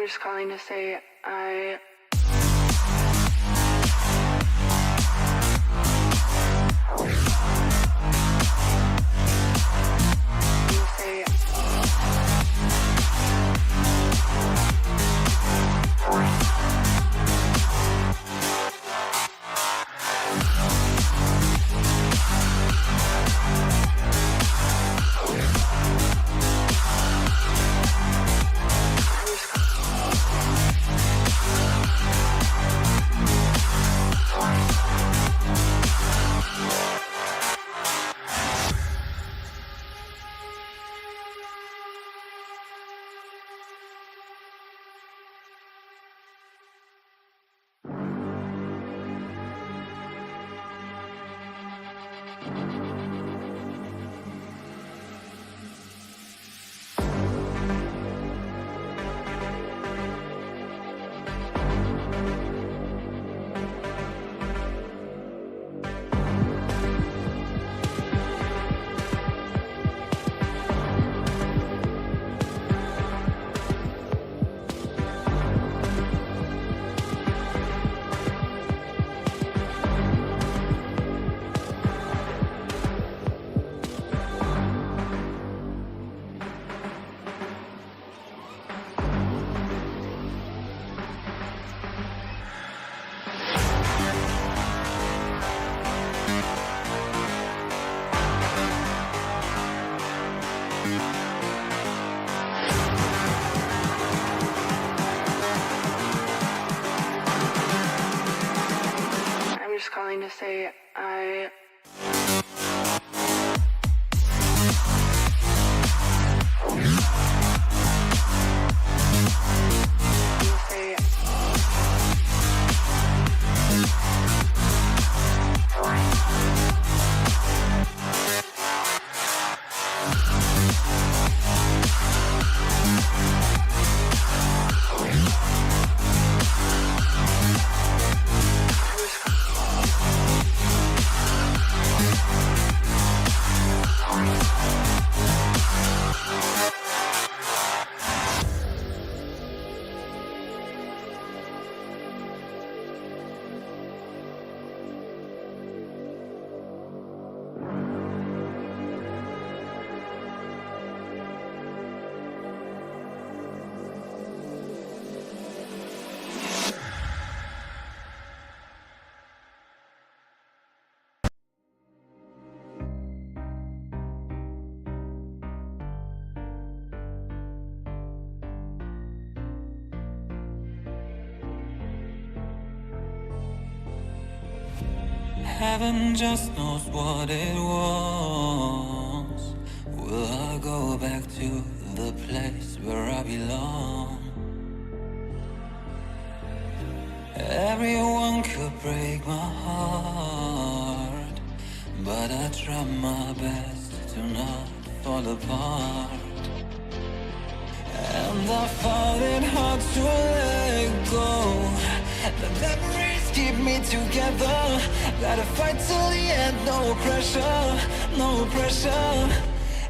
just calling to say I just calling to say I Heaven just knows what it was. Will I go back to the place where I belong? Everyone could break my heart, but I try my best to not fall apart. And I found it hard to let go. The memories keep me together. Gotta fight till the end, no pressure, no pressure.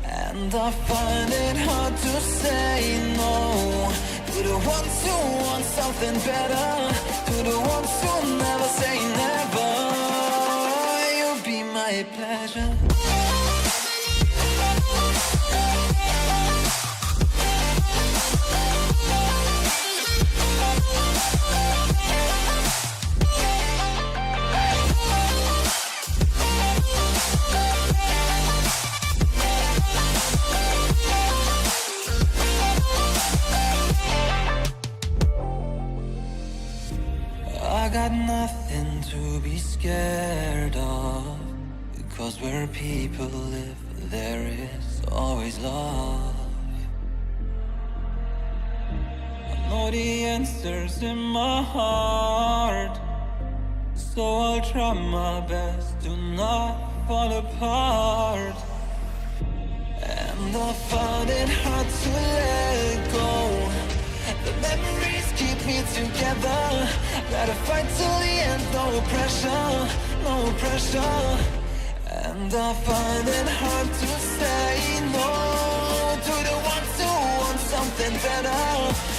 And I find it hard to say no to the ones who want something better, to the ones who never say never. You'll be my pleasure. I got nothing to be scared of, because where people live, there is always love. I know the answers in my heart, so I'll try my best to not fall apart. And I found it hard to let go. The memories keep me together. Gotta fight till the end, no pressure, no pressure. And I find it hard to say no to the ones who want something better,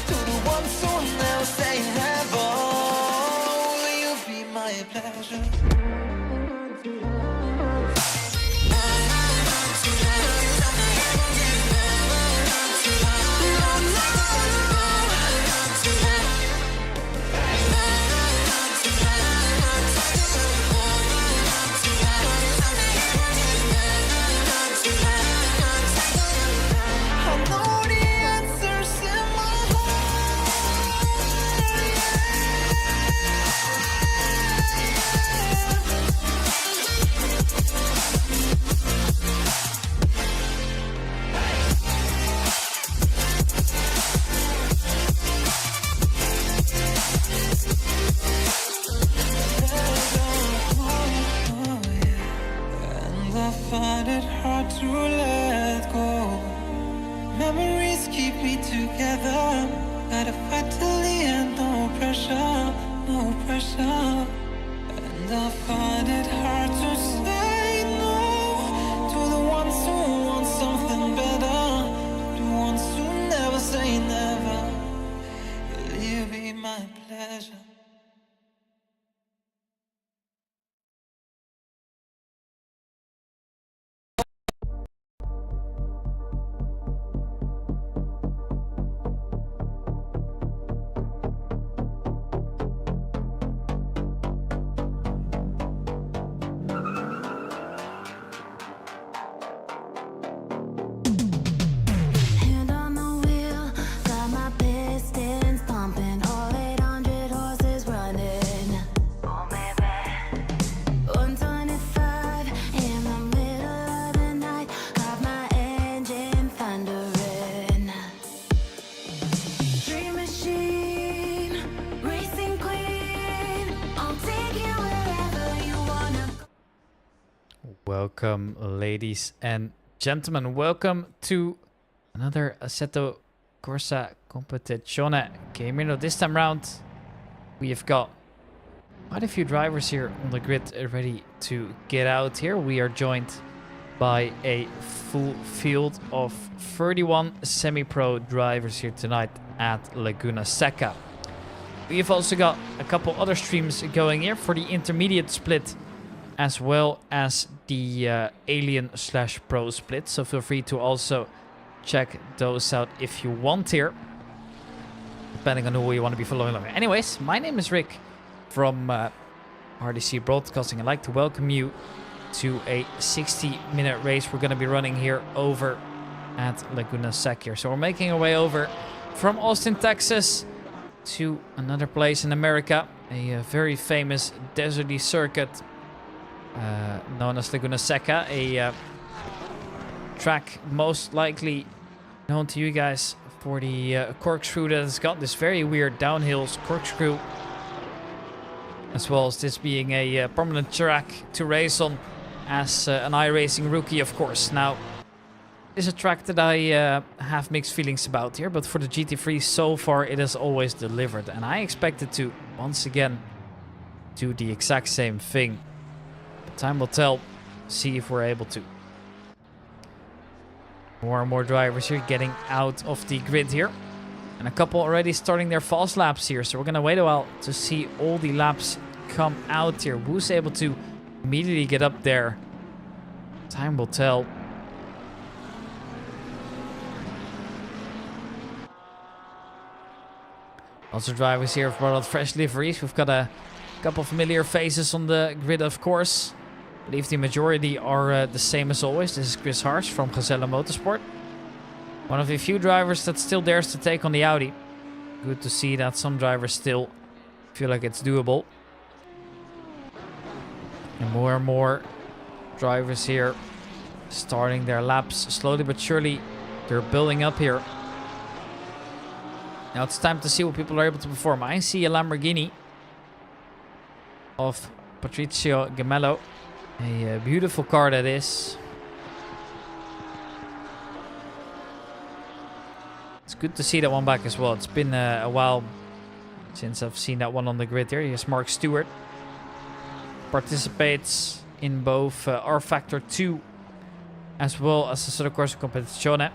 to the ones who To let go. Memories keep me together. Gotta fight till the end, no pressure, no pressure. And I find it hard to say no to the ones who want something better, the ones who never say never. Will you be my pleasure? Welcome, ladies and gentlemen. Welcome to another Assetto Corsa Competizione game. This time round, we have got quite a few drivers here on the grid ready to get out here. We are joined by a full field of 31 semi-pro drivers here tonight at Laguna Seca. We've also got a couple other streams going here for the intermediate split, as well as the Alien/Pro split. So feel free to also check those out if you want here, depending on who you want to be following along. Anyways, my name is Rick from RDC Broadcasting. I'd like to welcome you to a 60-minute race we're going to be running here over at Laguna Seca. So we're making our way over from Austin, Texas to another place in America, a very famous deserty circuit known as Laguna Seca, a track most likely known to you guys for the corkscrew that has got this very weird downhill corkscrew, as well as this being a prominent track to race on as an iRacing rookie, of course. Now, it's a track that I have mixed feelings about here, but for the GT3 so far it has always delivered, and I expect it to once again do the exact same thing. But time will tell, see if we're able to. More and more drivers here getting out of the grid here, and a couple already starting their fast laps here, so we're gonna wait a while to see all the laps come out here. Who's able to immediately get up there? Time will tell. Also drivers here have brought out fresh liveries. We've got a couple familiar faces on the grid, of course. I believe the majority are the same as always. This is Chris Harsh from Gazelle Motorsport. One of the few drivers that still dares to take on the Audi. Good to see that some drivers still feel like it's doable. And more drivers here starting their laps slowly but surely. They're building up here. Now it's time to see what people are able to perform. I see a Lamborghini of Patricio Gemello. A beautiful car that is. It's good to see that one back as well. It's been a while since I've seen that one on the grid here. Here's Mark Stewart. Participates in both rFactor 2 as well as the Assetto Corsa Competizione.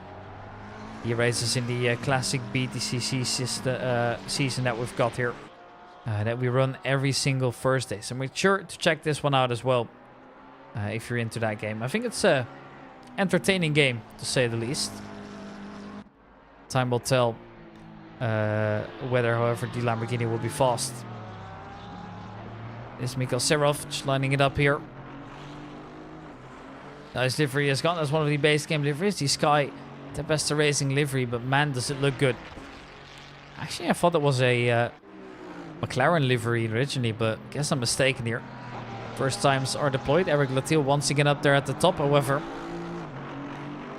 He races in the classic BTCC season that we've got here. that we run every single Thursday. So make sure to check this one out as well if you're into that game. I think it's a entertaining game, to say the least. Time will tell whether, however, the Lamborghini will be fast. This Mikhail Serov just lining it up here. Nice livery has got. That's one of the base game liveries. The Sky, the best racing livery, but man, does it look good. Actually, I thought that was a McLaren livery originally, but I guess I'm mistaken here. First times are deployed. Eric Latil once again up there at the top, however.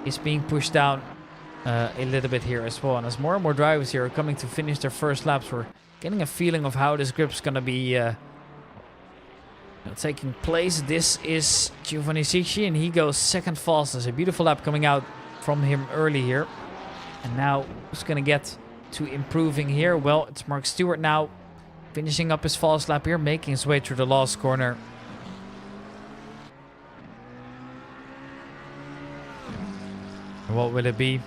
He's being pushed down a little bit here as well. And as more and more drivers here are coming to finish their first laps, we're getting a feeling of how this grip's going to be taking place. This is Giovanni Sicci, and he goes second fastest. A beautiful lap coming out from him early here. And now who's going to get to improving here? Well, it's Mark Stewart now, finishing up his fast lap here, making his way through the last corner. And what will it be?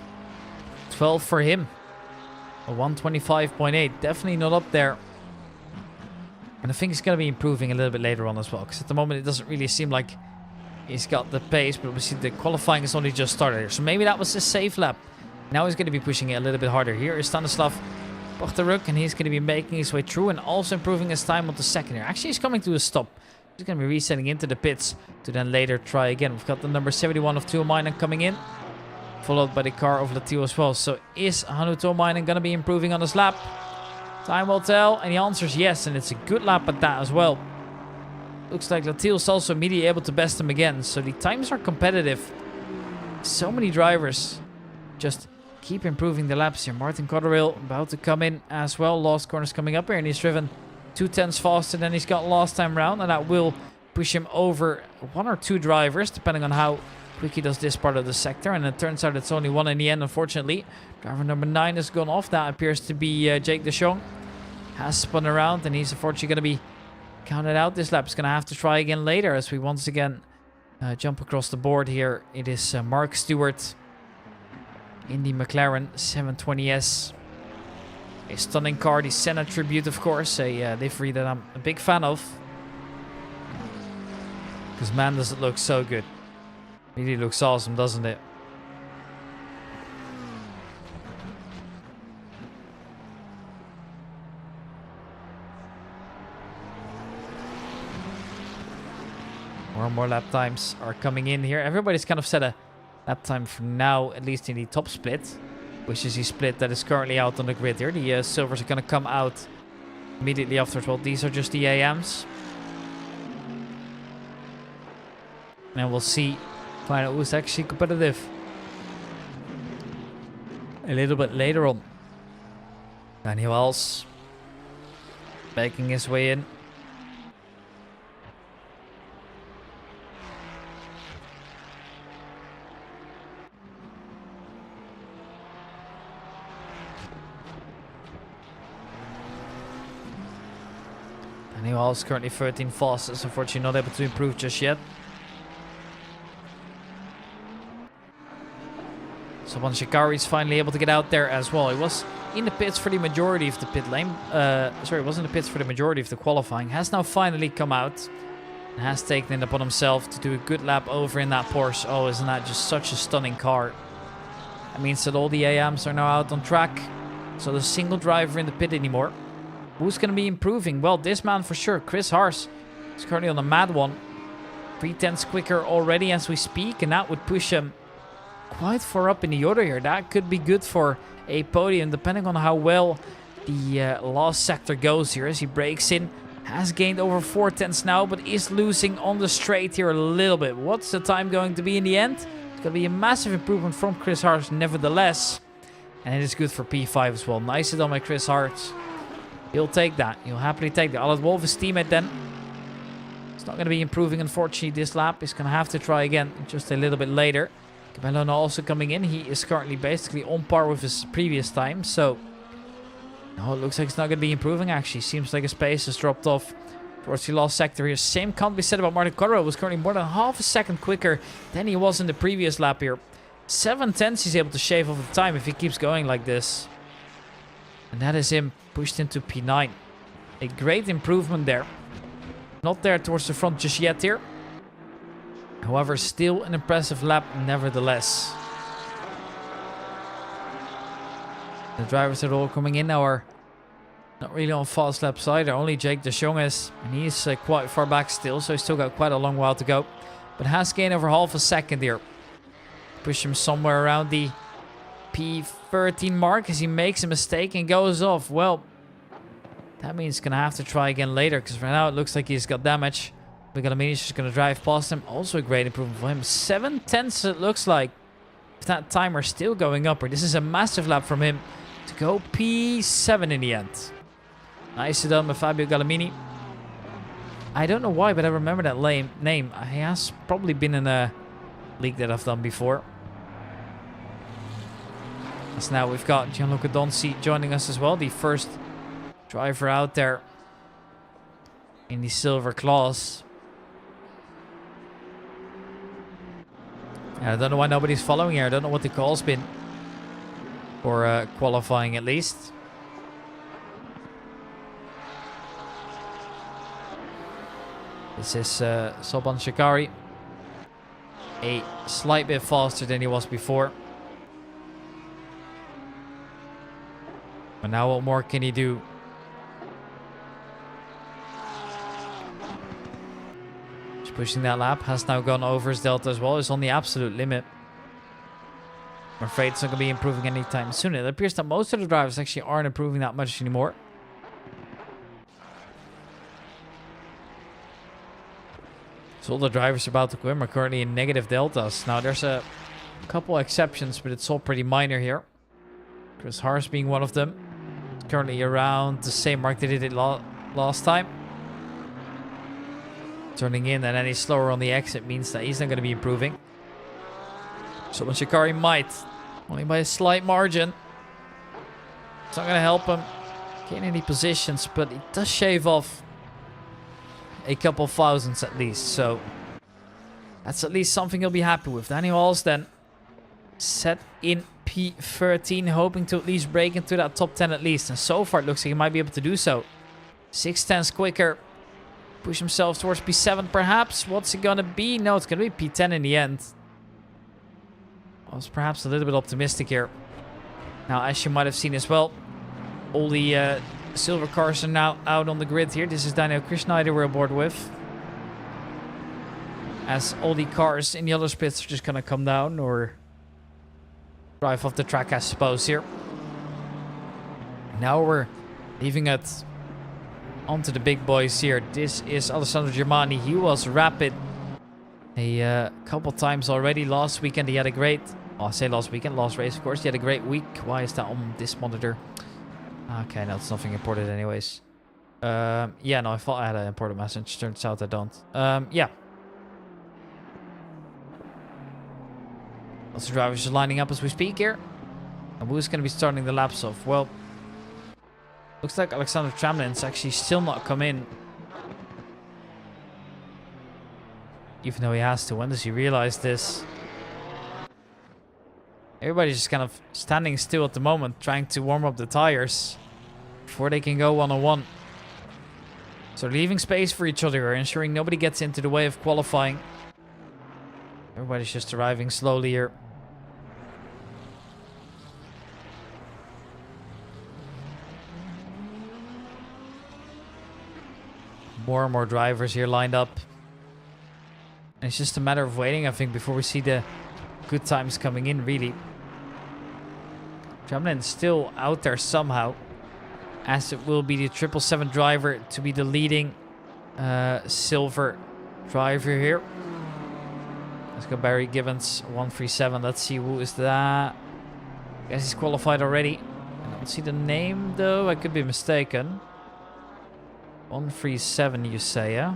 12 for him. A 125.8. Definitely not up there. And I think he's going to be improving a little bit later on as well. Because at the moment it doesn't really seem like he's got the pace. But we see the qualifying has only just started here. So maybe that was a safe lap. Now he's going to be pushing it a little bit harder. Here is Stanislav Bochteruk. And he's going to be making his way through. And also improving his time on the second here. Actually, he's coming to a stop. He's going to be resetting into the pits. To then later try again. We've got the number 71 of Tuomainen coming in. Followed by the car of Latil as well. So is Hannu Tuomainen going to be improving on his lap? Time will tell. And the answer is yes. And it's a good lap at that as well. Looks like Latil's also immediately able to best him again. So the times are competitive. So many drivers just keep improving the laps here. Martin Cotterill about to come in as well. Last corner's coming up here. And he's driven 2/10 faster than he's got last time round. And that will push him over one or two drivers, depending on how quick he does this part of the sector. And it turns out it's only one in the end, unfortunately. Driver number 9 has gone off. That appears to be Jake de Jong. Has spun around, and he's unfortunately going to be counted out this lap. He's going to have to try again later as we once again jump across the board here. It is Mark Stewart in the McLaren 720S. A stunning car, the Senna Tribute, of course. A livery that I'm a big fan of. Because man, does it look so good. Really looks awesome, doesn't it? More and more lap times are coming in here. Everybody's kind of set a lap time for now, at least in the top split, which is the split that is currently out on the grid here. The silvers are going to come out immediately afterwards. Well, these are just the AMs. And we'll see, find out who's actually competitive a little bit later on. Daniel Els making his way in. Daniel Els currently 13 fastest, unfortunately not able to improve just yet. So Saban Shikari is finally able to get out there as well. He was in the pits for the majority of the pit lane. Sorry, was in the pits for the majority of the qualifying. Has now finally come out and has taken it upon himself to do a good lap over in that Porsche. Oh, isn't that just such a stunning car? That means that all the AMs are now out on track. So there's a single driver in the pit anymore. Who's going to be improving? Well, this man for sure. Chris Haars is currently on a mad one. 3/10 quicker already as we speak. And that would push him quite far up in the order here. That could be good for a podium, depending on how well the last sector goes here as he breaks in. Has gained over 4/10 now, but is losing on the straight here a little bit. What's the time going to be in the end? It's going to be a massive improvement from Chris Haars nevertheless. And it is good for P5 as well. Nice done by Chris Haars. He'll take that. He'll happily take that. Alad Wolf, his teammate then. It's not going to be improving, unfortunately, this lap. He's going to have to try again just a little bit later. Cabellona also coming in. He is currently basically on par with his previous time. So, no, it looks like it's not going to be improving, actually. Seems like his pace has dropped off towards the last sector here. Same can't be said about Martin Cotterill. Was currently more than half a second quicker than he was in the previous lap here. 7/10 he's able to shave off the time if he keeps going like this. And that is him pushed into P9. A great improvement there. Not there towards the front just yet here. However, still an impressive lap nevertheless. The drivers that are all coming in now are not really on fast laps either. Only Jake de Jong is. And he's quite far back still. So he's still got quite a long while to go. But has gained over half a second here. Push him somewhere around the P13 mark as he makes a mistake and goes off. Well, that means he's going to have to try again later. Because right now it looks like he's got damage. Galamini's just going to drive past him. Also a great improvement for him. 7/10 it looks like. If that timer still going upward. This is a massive lap from him. To go P7 in the end. Nicely done by Fabio Galamini. I don't know why, but I remember that name. He has probably been in a league that I've done before. So now we've got Gianluca Donzi joining us as well. The first driver out there in the silver class. I don't know why nobody's following here. I don't know what the call's been. For qualifying at least. This is Soban Shikari. A slight bit faster than he was before. But now what more can he do? Just pushing that lap. Has now gone over his delta as well. It's on the absolute limit. I'm afraid it's not going to be improving anytime soon. It appears that most of the drivers actually aren't improving that much anymore. So all the drivers about to come are currently in negative deltas. Now there's a couple exceptions, but it's all pretty minor here. Chris Haas being one of them. Currently around the same mark that he did last time. Turning in and any slower on the exit means that he's not going to be improving. So Shikari might. Only by a slight margin. It's not going to help him gain any positions, but it does shave off a couple thousands at least. So that's at least something he'll be happy with. Daniel Hals then set in P13, hoping to at least break into that top 10 at least. And so far it looks like he might be able to do so. 6/10 quicker. Push himself towards P7 perhaps. What's it going to be? No, it's going to be P10 in the end. I was perhaps a little bit optimistic here. Now, as you might have seen as well, all the silver cars are now out on the grid here. This is Daniel Krishnaider we're aboard with. As all the cars in the other pits are just going to come down or drive off the track, I suppose, here. Now we're leaving it onto the big boys here. This is Alessandro Germani. He was rapid a couple times already. Last weekend he had a great... Oh, I say last weekend, last race, of course. He had a great week. Why is that on this monitor? Okay, no, it's nothing important anyways. Yeah, no, I thought I had an important message. Turns out I don't. Yeah. Lots of drivers are lining up as we speak here. And who's going to be starting the laps off? Well, looks like Alexander Tramlin's actually still not come in. Even though he has to. When does he realize this? Everybody's just kind of standing still at the moment, trying to warm up the tires before they can go one-on-one. So leaving space for each other, ensuring nobody gets into the way of qualifying. Everybody's just arriving slowly here. More and more drivers here lined up. And it's just a matter of waiting, I think, before we see the good times coming in, really. Tramlin's still out there somehow, as it will be the 777 driver to be the leading silver driver here. Let's go Barry Gibbons, 137. Let's see who is that. I guess he's qualified already. I don't see the name though. I could be mistaken. 137, you say, yeah?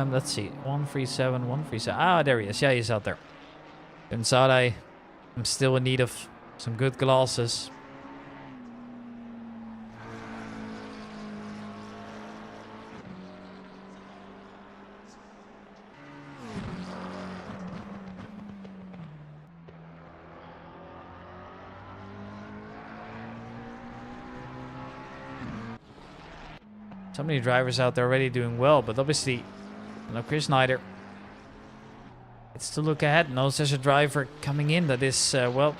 Let's see. 137, 137. Ah, there he is. Yeah, he's out there. Turns out I am still in need of some good glasses. So many drivers out there already doing well, but obviously, no Chris Snyder. It's to look ahead. Knows there's a driver coming in that is, well,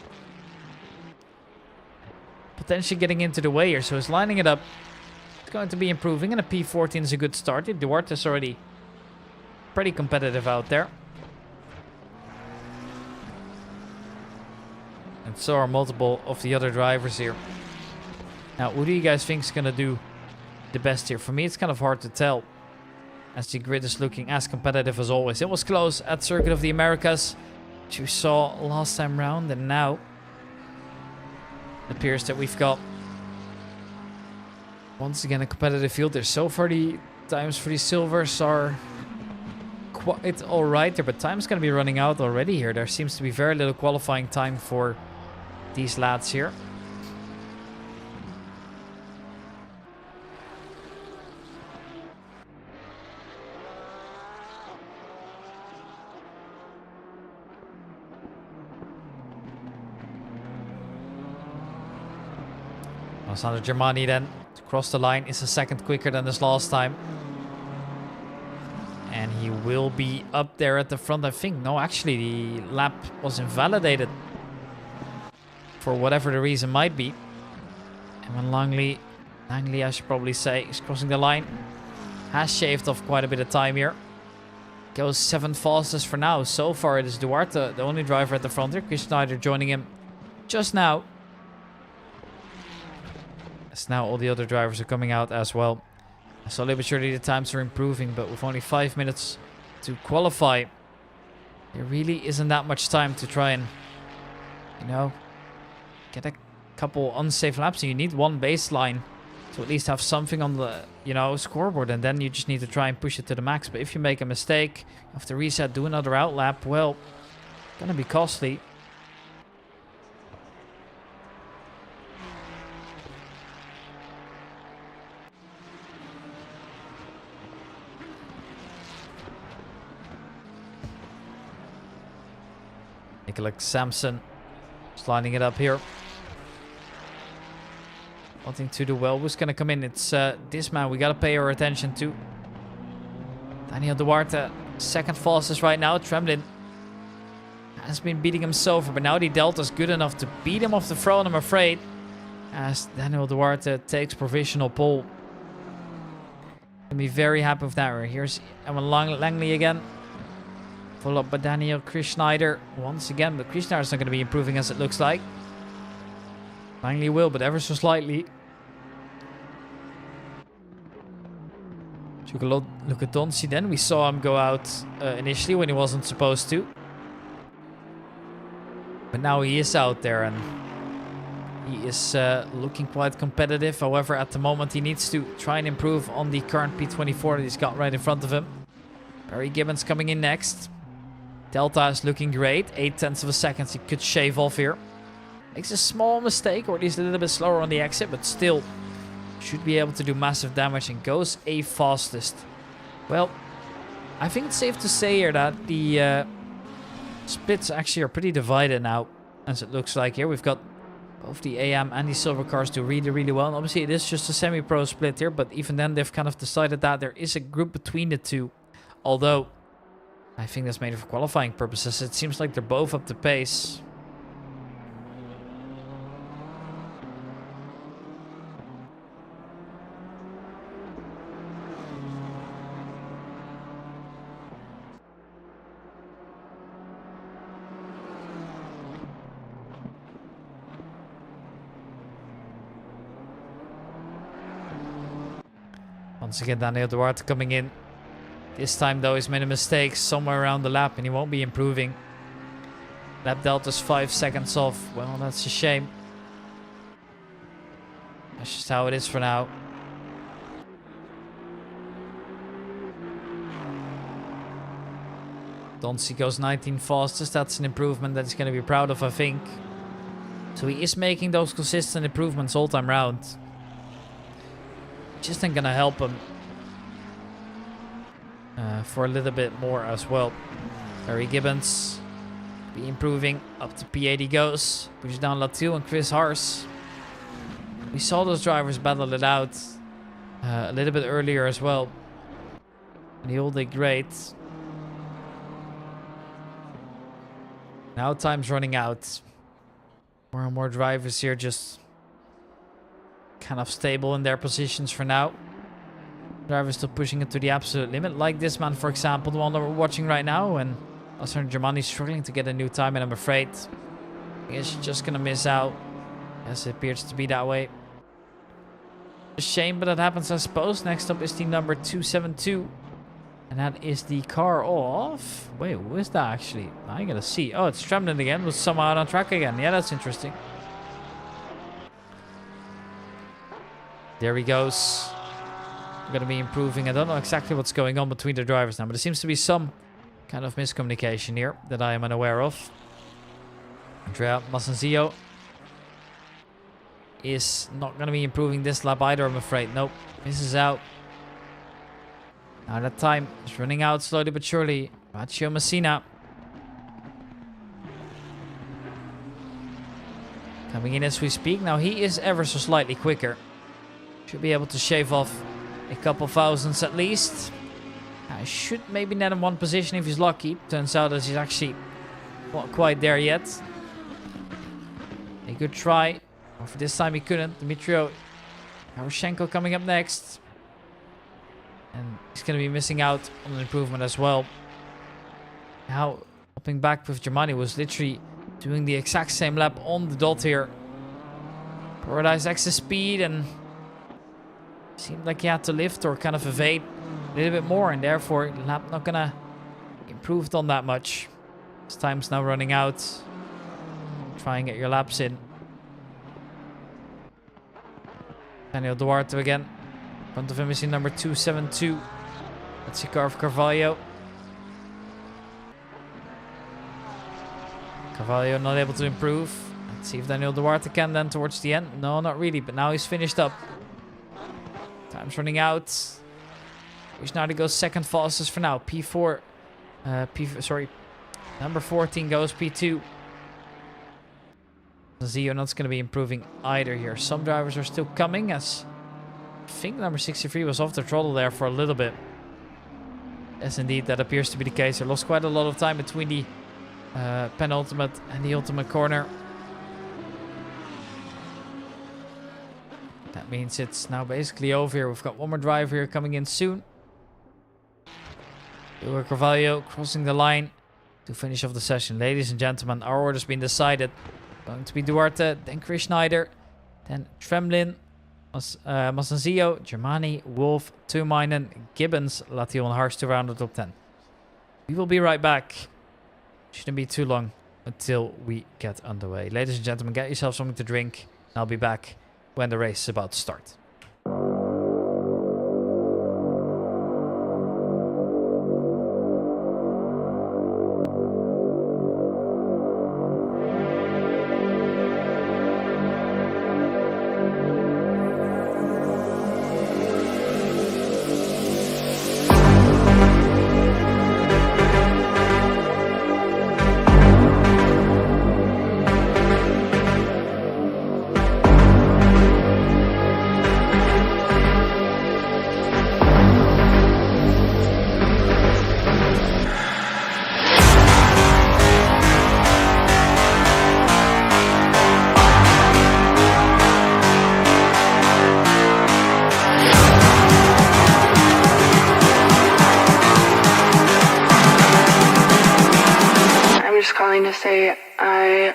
potentially getting into the way here. So he's lining it up. It's going to be improving, and a P14 is a good start. Duarte's already pretty competitive out there. And so are multiple of the other drivers here. Now, who do you guys think is going to do the best here? For me, it's kind of hard to tell, as the grid is looking as competitive as always. It was close at Circuit of the Americas, which we saw last time round, and now it appears that we've got once again a competitive field there. So far the times for the silvers are quite alright there, but time's going to be running out already here. There seems to be very little qualifying time for these lads here. Alessandro Germani then to cross the line is a second quicker than this last time. And he will be up there at the front, I think. No, actually, the lap was invalidated for whatever the reason might be. And when Langley, I should probably say, is crossing the line, has shaved off quite a bit of time here. Goes 7th fastest for now. So far, it is Duarte, the only driver at the front here. Chris Snyder joining him just now. As now all the other drivers are coming out as well. Slowly but surely the times are improving, but with only 5 minutes to qualify, there really isn't that much time to try and, you know, get a couple unsafe laps. You need one baseline to at least have something on the, you know, scoreboard, and then you just need to try and push it to the max. But if you make a mistake, you have to reset, do another outlap, well, gonna be costly. Nicolas Sampson just lining it up here. Wanting to do well. Who's going to come in? It's this man we got to pay our attention to. Daniel Duarte, second fastest right now. Tremblin has been beating him so far, but now the Delta's good enough to beat him off the throne, I'm afraid. As Daniel Duarte takes provisional pole. Gonna be very happy with that. Here's Evan Langley again. Followed up by Daniel Chris Snyder once again, but Chris Snyder's not going to be improving as it looks like. Langley will, but ever so slightly. Took a look at Donsi then. We saw him go out initially when he wasn't supposed to. But now he is out there and he is looking quite competitive. However, at the moment he needs to try and improve on the current P24 that he's got right in front of him. Barry Gibbons coming in next. Delta is looking great. 0.8 of a second he could shave off here. Makes a small mistake, or at least a little bit slower on the exit, but still should be able to do massive damage and goes a fastest. Well, I think it's safe to say here that the splits actually are pretty divided now, as it looks like here. We've got both the AM and the silver cars do really, really well. And obviously it is just a semi-pro split here, but even then they've kind of decided that there is a group between the two. Although, I think that's made for qualifying purposes. It seems like they're both up to pace. Once again, Daniel Duarte coming in. This time, though, he's made a mistake somewhere around the lap and he won't be improving. Lap delta's 5 seconds off. Well, that's a shame. That's just how it is for now. Donsi goes 19 fastest. That's an improvement that he's going to be proud of, I think. So he is making those consistent improvements all time round. Just ain't going to help him. For a little bit more as well. Barry Gibbons be improving. Up to P8 he goes. Pushes down Latu and Chris Hars. We saw those drivers battle it out a little bit earlier as well. And he'll do great. Now time's running out. More and more drivers here just kind of stable in their positions for now. Drivers still pushing it to the absolute limit. Like this man, for example, the one that we're watching right now. And also Germany's struggling to get a new time, and I'm afraid he's just going to miss out. Yes, it appears to be that way. A shame, but that happens, I suppose. Next up is the number 272. And that is the car off. Wait, who is that actually? I gotta see. Oh, it's Tremblin again. Was somehow out on track again. Yeah, that's interesting. There he goes. We're gonna be improving. I don't know exactly what's going on between the drivers now, but there seems to be some kind of miscommunication here that I am unaware of. Andrea Massanzio is not gonna be improving this lap either, I'm afraid. Nope, misses out. Now that time is running out slowly but surely. Baccio Messina coming in as we speak. Now he is ever so slightly quicker. Should be able to shave off a couple thousandths at least. I should maybe net him one position if he's lucky. Turns out that he's actually not quite there yet. A good try. But for this time he couldn't. Dmitrio Yaroshenko coming up next. And he's going to be missing out on an improvement as well. Now, hopping back with Germany was literally doing the exact same lap on the dot here. Prioritized extra speed and seemed like he had to lift or kind of evade a little bit more. And therefore, the lap not going to improve on that much. His time's now running out. Try and get your laps in. Daniel Duarte again. In front of him is the number 272. That's the car of Carvalho. Carvalho not able to improve. Let's see if Daniel Duarte can then towards the end. No, not really, but now he's finished up. Time's running out. He's now to go second fastest for now. P4. Number 14 goes P2. Zio not going to be improving either here. Some drivers are still coming as I think number 63 was off the throttle there for a little bit. Yes, indeed, that appears to be the case. They lost quite a lot of time between the penultimate and the ultimate corner. That means it's now basically over here. We've got one more driver here coming in soon. Carvalho crossing the line to finish off the session. Ladies and gentlemen, our order's been decided. Going to be Duarte, then Chris Schneider, then Tremblin, Massanzio, Germani, Wolf, Tumainen, Gibbons, Latiol and Harsh to round the top 10. We will be right back. Shouldn't be too long until we get underway. Ladies and gentlemen, get yourself something to drink. I'll be back when the race is about to start. calling to say I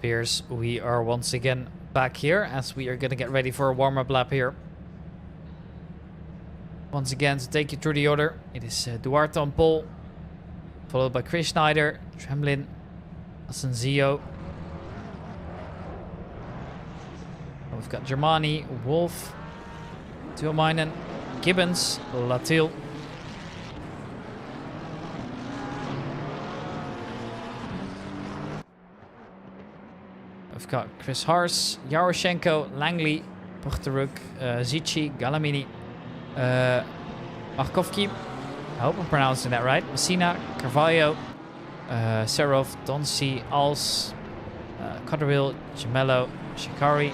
appears we are once again back here as we are going to get ready for a warm-up lap here. Once again, to take you through the order, it is Duarte on pole, followed by Chris Schneider, Tremblin, Asensio. We've got Germani, Wolf, Tuomainen, Gibbons, Latil. We've got Chris Haars, Yaroshenko, Langley, Pochteruk, Zici, Galamini, Markovki. I hope I'm pronouncing that right. Messina, Carvalho, Serov, Donsi, Als, Cotterville, Gemello, Shikari,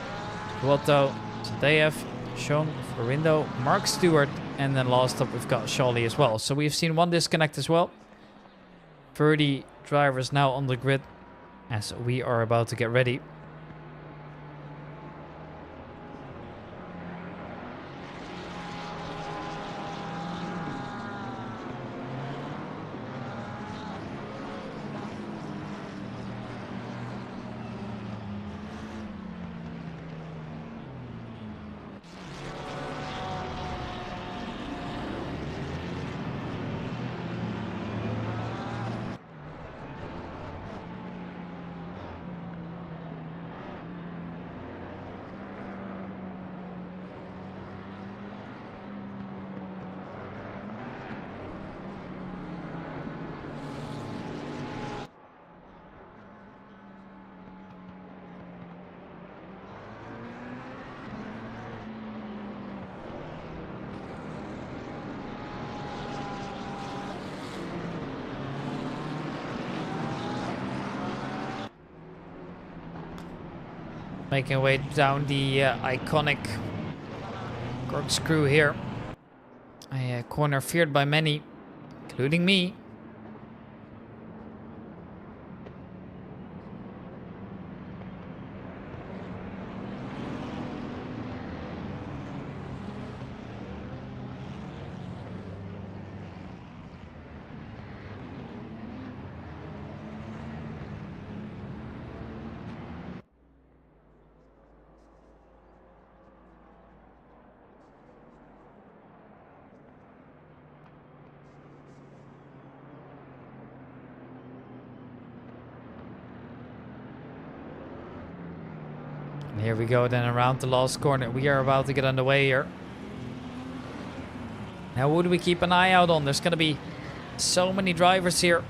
Guoto, Zadeyev, Shong, Florindo, Mark Stewart, and then last up we've got Shawley as well. So we've seen one disconnect as well. 30 drivers now on the grid as we are about to get ready. Making our way down the iconic corkscrew here. A corner feared by many, including me. Here we go then around the last corner. We are about to get underway here. Now who do we keep an eye out on? There's going to be so many drivers here.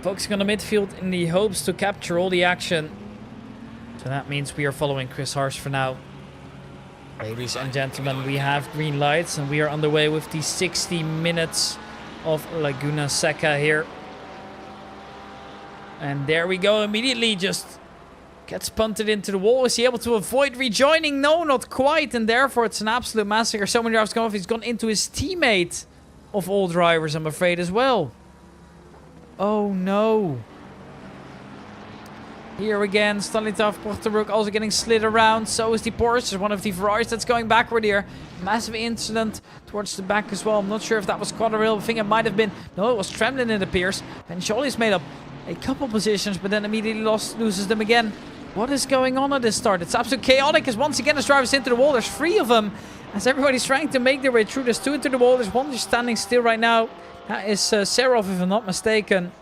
Focusing on the midfield in the hopes to capture all the action. So that means we are following Chris Haars for now. Ladies and gentlemen, we have green lights and we are underway with the 60 minutes of Laguna Seca here. And there we go, immediately just gets punted into the wall. Is he able to avoid rejoining? No, not quite. And therefore, it's an absolute massacre. So many drivers come off. He's gone into his teammate of all drivers, I'm afraid, as well. Oh, no. Here again, Stanleytov, Porterbrook also getting slid around. So is the Porsche, one of the Ferraris that's going backward here. Massive incident towards the back as well. I'm not sure if that was Quadril. I think it might have been. No, it was Tremblin, it appears. Ben Scholly's made up a couple positions, but then immediately loses them again. What is going on at this start? It's absolutely chaotic as once again his drivers into the wall. There's 3 of them as everybody's trying to make their way through. There's 2 into the wall. There's 1 just standing still right now. That is Serov, if I'm not mistaken.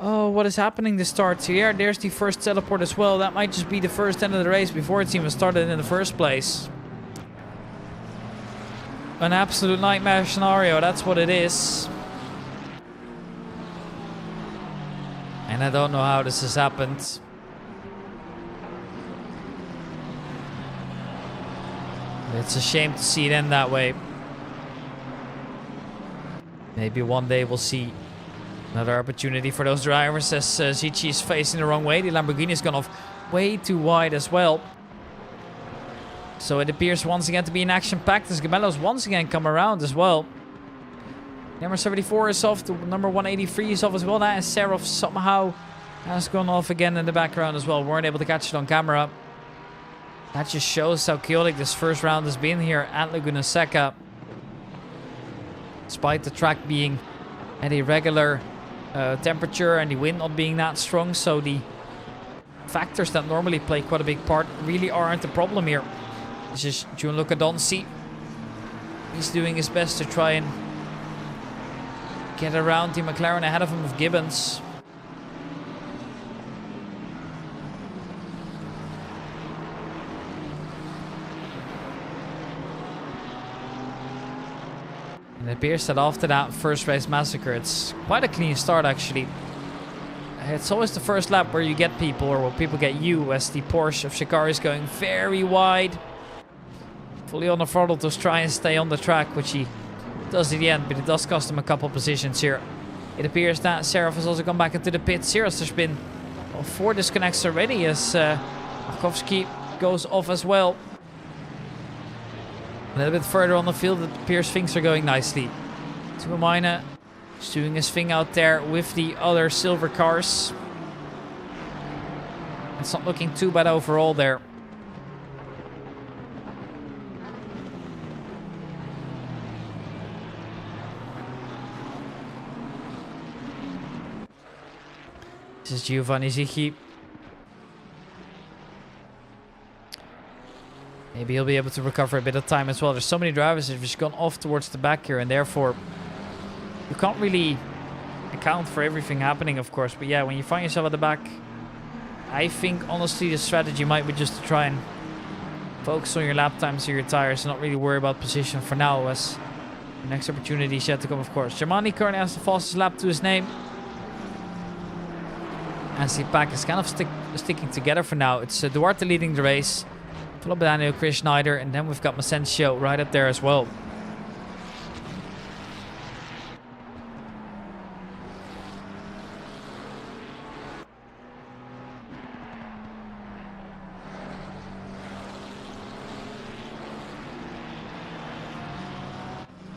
Oh, what is happening this start here? There's the first teleport as well. That might just be the first end of the race before it's even started in the first place. An absolute nightmare scenario. That's what it is. And I don't know how this has happened. It's a shame to see it end that way. Maybe one day we'll see another opportunity for those drivers as Zici is facing the wrong way. The Lamborghini has gone off way too wide as well. So it appears once again to be an action-packed as Gamello's once again come around as well. Number 74 is off. The number 183 is off as well. That is Serov somehow has gone off again in the background as well. Weren't able to catch it on camera. That just shows how chaotic this first round has been here at Laguna Seca. Despite the track being at a regular temperature and the wind not being that strong. So the factors that normally play quite a big part really aren't the problem here. This is Gianluca Donzi. He's doing his best to try and get around the McLaren ahead of him with Gibbons. And it appears that after that first race massacre, it's quite a clean start actually. It's always the first lap where you get people, or where people get you, as the Porsche of Shikari is going very wide. Fully on the throttle to try and stay on the track, which he does at the end, but it does cost him a couple positions here. It appears that Seraph has also gone back into the pits here, as there's been 4 disconnects already, as Markovski goes off as well. A little bit further on the field, it appears things are going nicely. Tuamina is doing his thing out there with the other silver cars. It's not looking too bad overall there. This is Giovanni Zicchi. Maybe he'll be able to recover a bit of time as well. There's so many drivers that have just gone off towards the back here, and therefore you can't really account for everything happening, of course. But yeah, when you find yourself at the back, I think honestly the strategy might be just to try and focus on your lap times or your tires and not really worry about position for now, as the next opportunity is yet to come, of course. Germani currently has the fastest lap to his name. As the pack is kind of sticking together for now. It's Duarte leading the race, followed by Daniel, Chris Schneider, and then we've got Masencio right up there as well.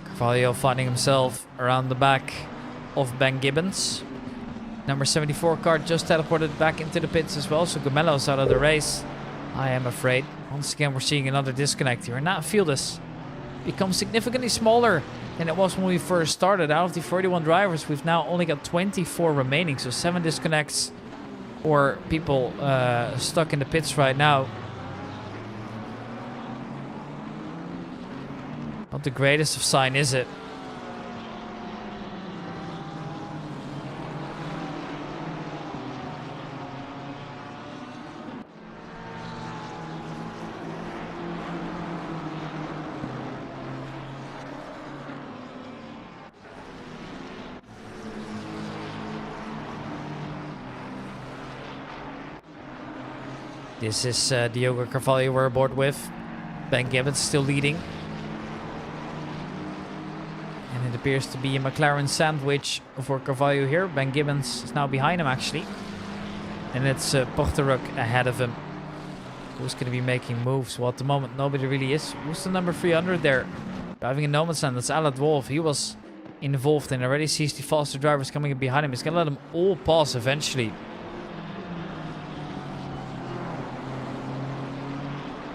Carvalho finding himself around the back of Ben Gibbons. Number 74 car just teleported back into the pits as well, so Gomelo's out of the race, I am afraid. Once again, we're seeing another disconnect here, and that field has become significantly smaller than it was when we first started. Out of the 41 drivers, we've now only got 24 remaining, so 7 disconnects or people stuck in the pits right now. Not the greatest of sign, is it? This is Diogo Carvalho we're aboard with. Ben Gibbons still leading. And it appears to be a McLaren sandwich for Carvalho here. Ben Gibbons is now behind him actually. And it's Pochteruk ahead of him. Who's going to be making moves? Well, at the moment nobody really is. Who's the number 300 there? Driving in no man's land. That's Alad Wolf. He was involved and already sees the faster drivers coming in behind him. He's going to let them all pass eventually.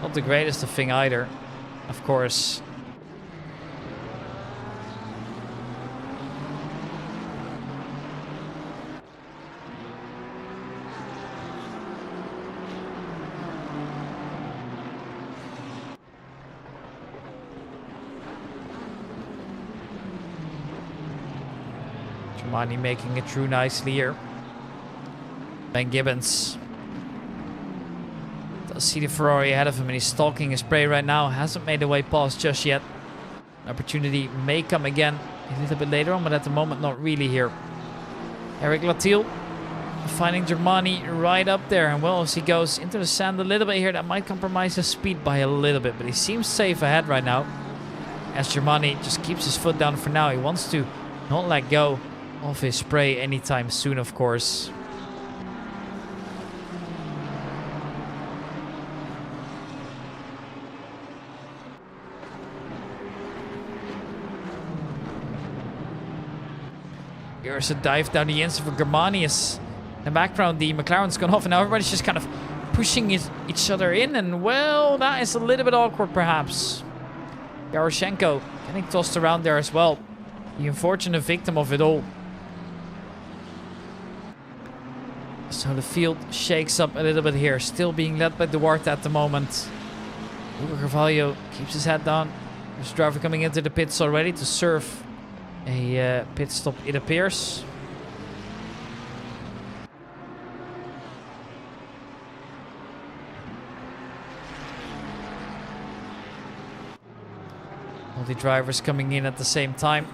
Not the greatest of thing either, of course. Germani making it through nicely here. Ben Gibbons. See the Ferrari ahead of him, and he's stalking his prey right now. Hasn't made the way past just yet. An opportunity may come again a little bit later on, but at the moment not really here. Eric Latil finding Germani right up there, and well, as he goes into the sand a little bit here, that might compromise his speed by a little bit, but he seems safe ahead right now, as Germani just keeps his foot down for now. He wants to not let go of his spray anytime soon, of course. Here's a dive down the inside for Germanius. In the background, the McLaren's gone off, and now everybody's just kind of pushing each other in, and well, that is a little bit awkward perhaps. Yaroshenko getting tossed around there as well. The unfortunate victim of it all. So the field shakes up a little bit here. Still being led by Duarte at the moment. Uber Carvalho keeps his head down. There's a driver coming into the pits already to serve a pit stop, it appears. All the drivers coming in at the same time.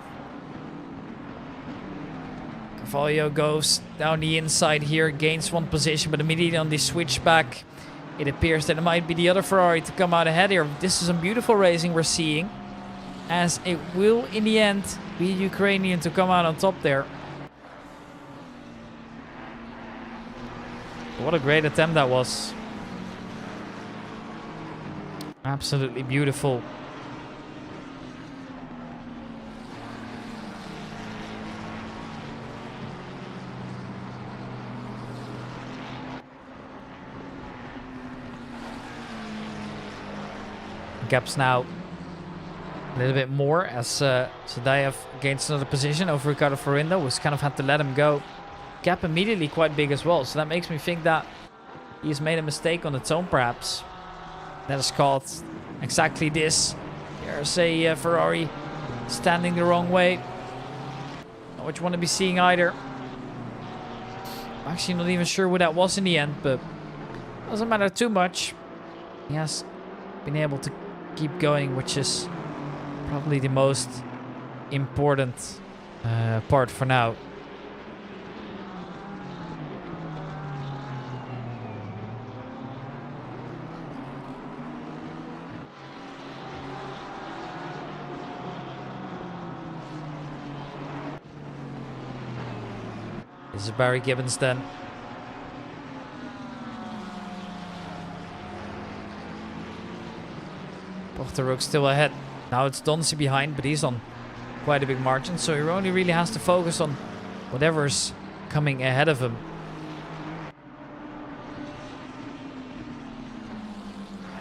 Carvalho goes down the inside here, gains one position, but immediately on the switchback, it appears that it might be the other Ferrari to come out ahead here. This is some beautiful racing we're seeing, as it will in the end be Ukrainian to come out on top there. What a great attempt that was. Absolutely beautiful. Gaps now a little bit more as Sadayev gains another position over Ricardo Florindo, who's kind of had to let him go. Gap immediately quite big as well, so that makes me think that he's made a mistake on its own perhaps. That has caused exactly this. There's a Ferrari standing the wrong way. Not what you want to be seeing either. I'm actually not even sure who that was in the end, but doesn't matter too much. He has been able to keep going, which is probably the most important part for now. This is Barry Gibbons then. Rook still ahead. Now it's Donzi behind, but he's on quite a big margin, so he only really has to focus on whatever's coming ahead of him.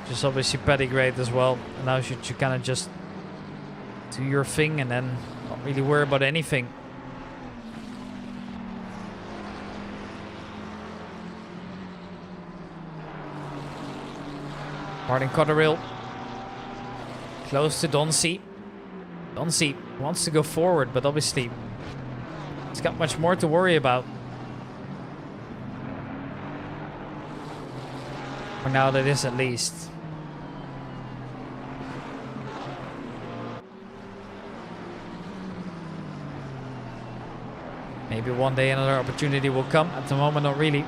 Which is obviously pretty great as well. Allows you to kind of just do your thing and then not really worry about anything. Martin Cotterill. Close to Donzi. Donzi wants to go forward, but obviously he's got much more to worry about. For now, that is at least. Maybe one day another opportunity will come. At the moment, not really.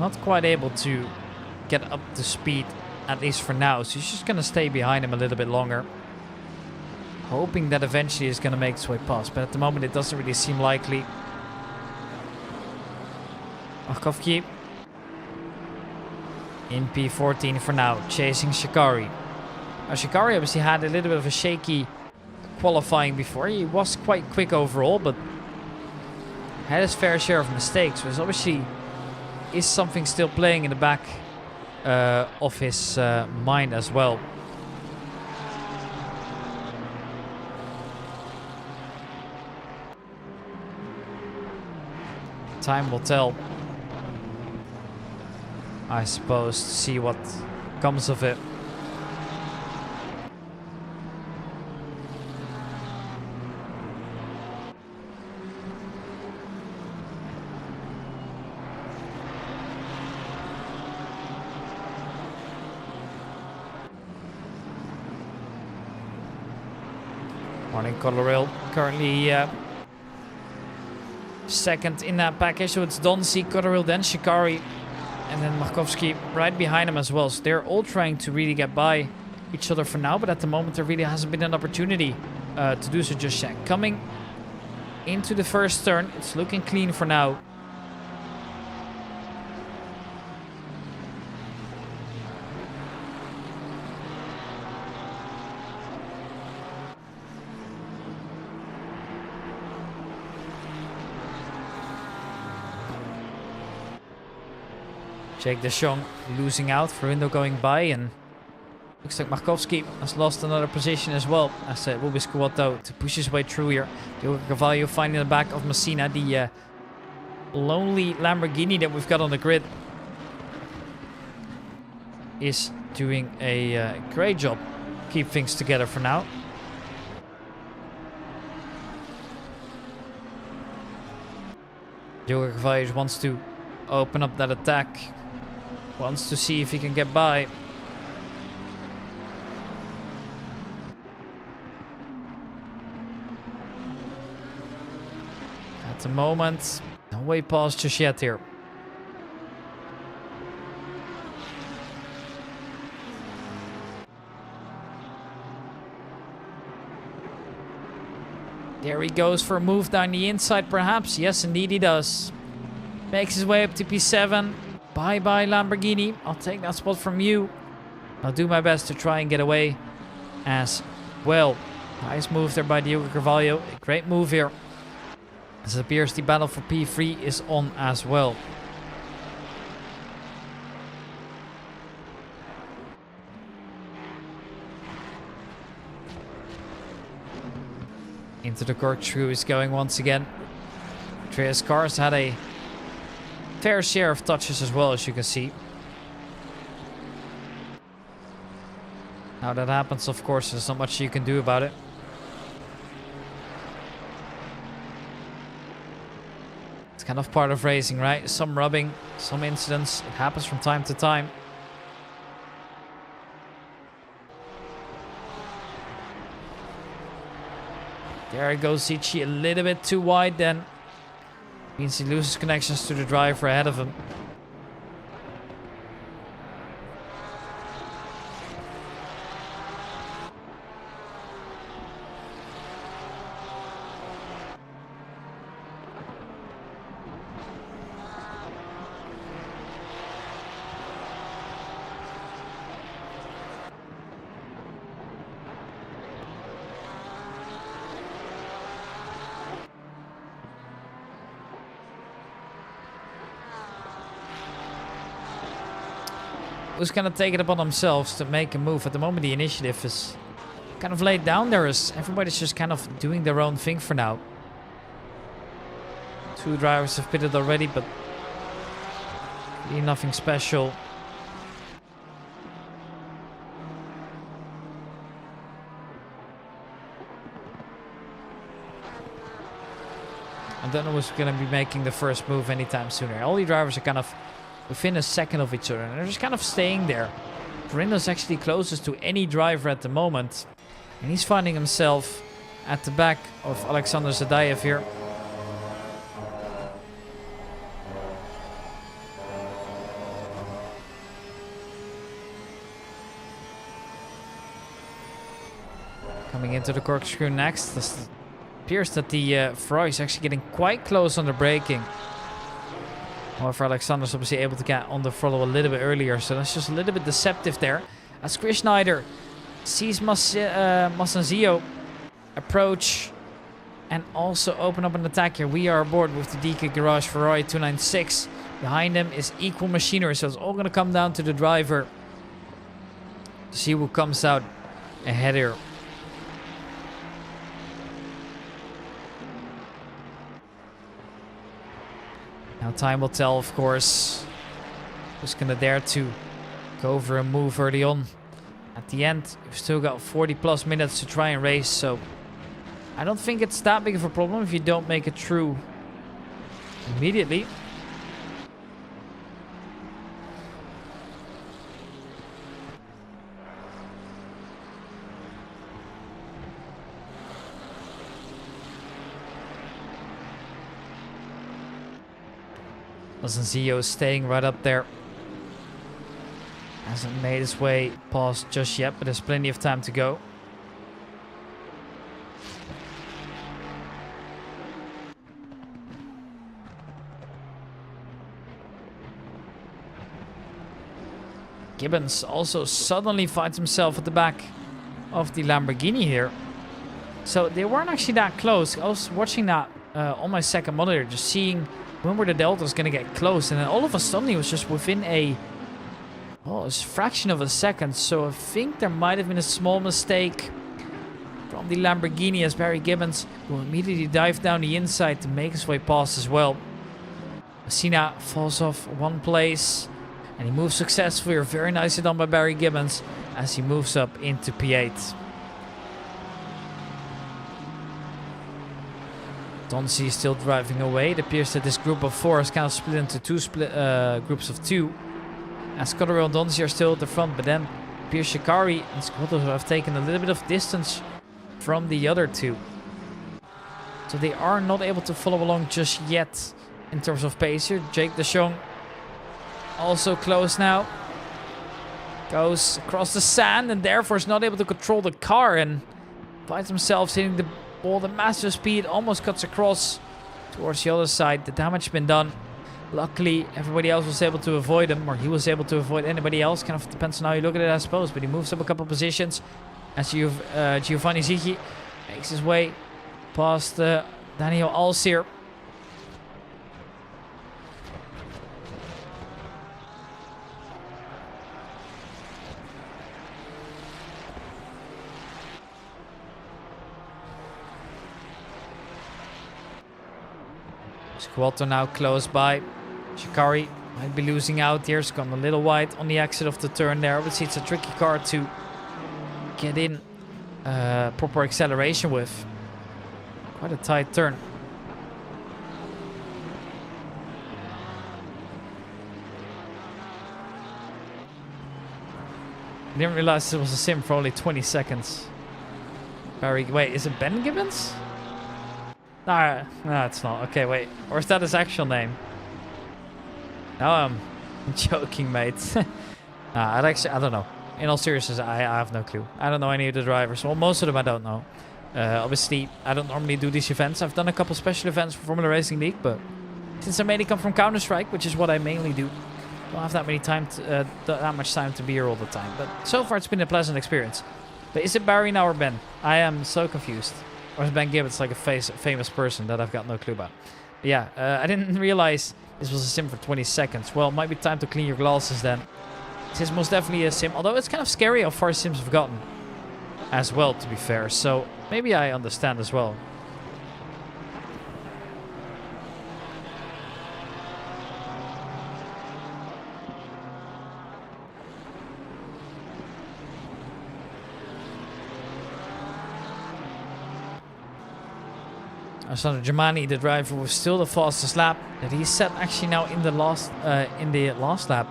Not quite able to get up to speed, at least for now. So he's just going to stay behind him a little bit longer. Hoping that eventually he's going to make his way past. But at the moment it doesn't really seem likely. Markovki in P14 for now, chasing Shikari. Now Shikari obviously had a little bit of a shaky qualifying before. He was quite quick overall, but had his fair share of mistakes. Was obviously is something still playing in the back of his mind as well. Time will tell, I suppose, to see what comes of it. Martin Cotterill currently second in that package, so it's Donzi, Cotterill, then Shikari, and then Markovski right behind him as well. So they're all trying to really get by each other for now, but at the moment there really hasn't been an opportunity to do so just yet. Coming into the first turn, it's looking clean for now. Jake de Jong losing out, Verindo going by, and looks like Markovski has lost another position as well, as it will be Squatto to push his way through here. Diogo Carvalho finding the back of Messina, the lonely Lamborghini that we've got on the grid is doing a great job. Keep things together for now. Diogo Carvalho wants to open up that attack. Wants to see if he can get by. At the moment, no way past just yet here. There he goes for a move down the inside, perhaps. Yes, indeed he does. Makes his way up to P7. Bye-bye, Lamborghini. I'll take that spot from you. I'll do my best to try and get away as well. Nice move there by Diogo Carvalho. A great move here. As it appears the battle for P3 is on as well. Into the corkscrew is going once again. Andreas Kars had a fair share of touches as well, as you can see. Now that happens, of course, there's not much you can do about it. It's kind of part of racing, right? Some rubbing, some incidents. It happens from time to time. There goes Zici a little bit too wide then. Means he loses connections to the driver ahead of him. Who's going to take it upon themselves to make a move? At the moment, the initiative is kind of laid down there. Everybody's just kind of doing their own thing for now. 2 drivers have pitted already, but really nothing special. I don't know who's going to be making the first move anytime sooner. All the drivers are kind of within a second of each other, and they're just kind of staying there. Verindo's actually closest to any driver at the moment, and he's finding himself at the back of Alexander Zadayev here. Coming into the corkscrew next. It appears that the Ferrari is actually getting quite close on the braking. However, Alexander's obviously able to get on the throttle a little bit earlier, so that's just a little bit deceptive there. As Chris Schneider sees Massanzio approach and also open up an attack here. We are aboard with the DK Garage Ferrari 296. Behind him is Equal Machinery, so it's all going to come down to the driver to see who comes out ahead here. Now time will tell, of course, who's going to dare to go over a move early on. At the end, we've still got 40 plus minutes to try and race, so I don't think it's that big of a problem if you don't make it through immediately. Zio is staying right up there. Hasn't made his way past just yet, but there's plenty of time to go. Gibbons also suddenly finds himself at the back of the Lamborghini here. So they weren't actually that close. I was watching that on my second monitor, just seeing Remember the Delta was going to get close, and then all of a sudden he was just within a fraction of a second. So I think there might have been a small mistake from the Lamborghini as Barry Gibbons will immediately dive down the inside to make his way past as well. Messina falls off one place, and he moves successfully, or very nicely done by Barry Gibbons as he moves up into P8. Donzi is still driving away. It appears that this group of 4 is kind of split into groups of 2. As Cotterill and Donzi are still at the front, but then Pierre Shikari and Scotto have taken a little bit of distance from the other 2. So they are not able to follow along just yet in terms of pace here. Jake de Jong also close now. Goes across the sand and therefore is not able to control the car and finds himself hitting the ball at massive speed. Almost cuts across towards the other side. The damage been done. Luckily, everybody else was able to avoid him, or he was able to avoid anybody else. Kind of depends on how you look at it, I suppose. But he moves up a couple positions as Giovanni Ziggy makes his way past Daniel Alsier. Squatter now close by. Shikari might be losing out here. It's gone a little wide on the exit of the turn there. Obviously, it's a tricky car to get in proper acceleration with. Quite a tight turn. I didn't realize it was a sim for only 20 seconds. Wait, is it Ben Gibbons? No, it's not. Okay, wait. Or is that his actual name? No, I'm joking, mate. I don't know. In all seriousness, I have no clue. I don't know any of the drivers. Well, most of them I don't know. Obviously, I don't normally do these events. I've done a couple special events for Formula Racing League, but since I mainly come from Counter-Strike, which is what I mainly do, I don't have that much time to be here all the time. But so far, it's been a pleasant experience. But is it Barry now or Ben? I am so confused. Or is Ben Gibbons like a famous person that I've got no clue about? But yeah, I didn't realize this was a sim for 20 seconds. Well, it might be time to clean your glasses then. This is most definitely a sim, although it's kind of scary how far sims have gotten as well, to be fair. So maybe I understand as well. Alessandro Germani, the driver, was still the fastest lap that he set actually now in the last lap.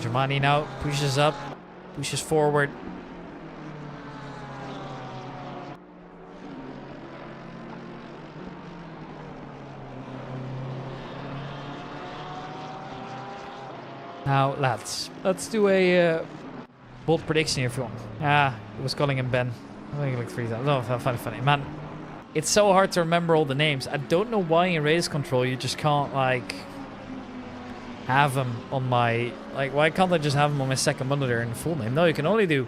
Germani now pushes up, pushes forward. Now, lads, let's do a bold prediction here if you want. It was calling him Ben. I think like 3 times. Oh, funny. Man, it's so hard to remember all the names. I don't know why in race control you just can't, like, have them on my... Like, why can't I just have them on my second monitor in the full name? No, you can only do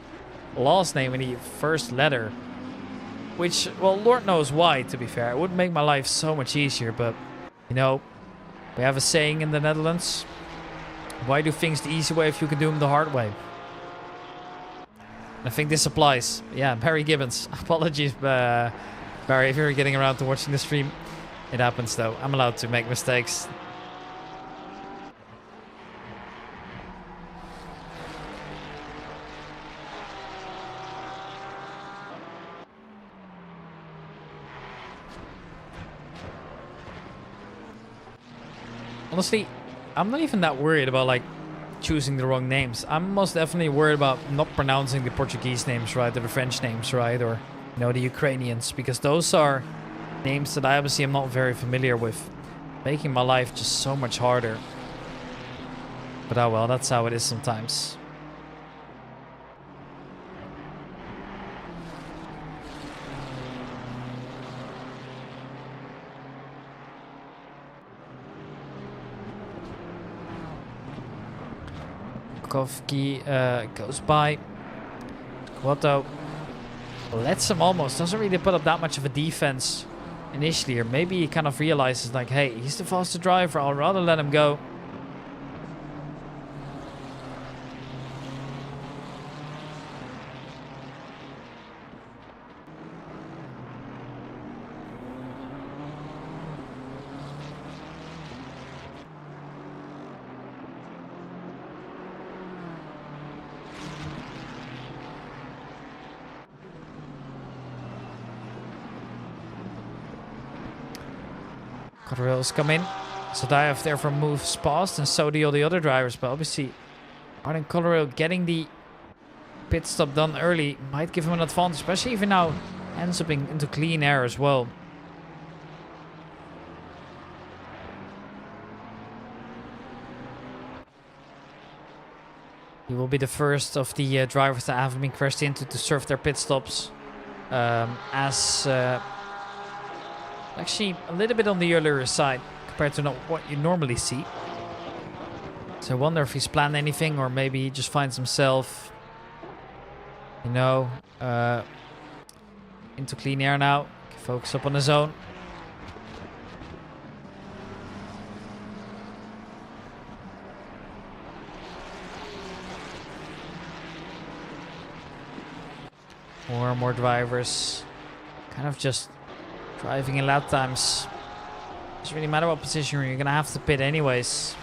last name in the first letter. Which, well, Lord knows why, to be fair. It would make my life so much easier, but, you know, we have a saying in the Netherlands. Why do things the easy way if you can do them the hard way? I think this applies. Yeah, Barry Gibbons. Apologies, Barry, if you're getting around to watching the stream. It happens, though. I'm allowed to make mistakes. Honestly, I'm not even that worried about, like, choosing the wrong names. I'm most definitely worried about not pronouncing the Portuguese names right, or the French names right, or, you know, the Ukrainians, because those are names that I obviously am not very familiar with, making my life just so much harder. But oh well, that's how it is sometimes. Kovki goes by. Quato lets him almost. Doesn't really put up that much of a defense initially. Or maybe he kind of realizes like, hey, he's the faster driver. I'll rather let him go. Rails come in. Sadaev therefore moves past, and so do all the other drivers. But obviously, Martin Colorado getting the pit stop done early might give him an advantage, especially if he now ends up into clean air as well. He will be the first of the drivers that haven't been crashed into to serve their pit stops. Actually, a little bit on the earlier side compared to what you normally see. So I wonder if he's planned anything, or maybe he just finds himself, you know, into clean air now. Can focus up on his own. More and more drivers kind of just driving in lap times. Doesn't really matter what position you're gonna have to pit anyways.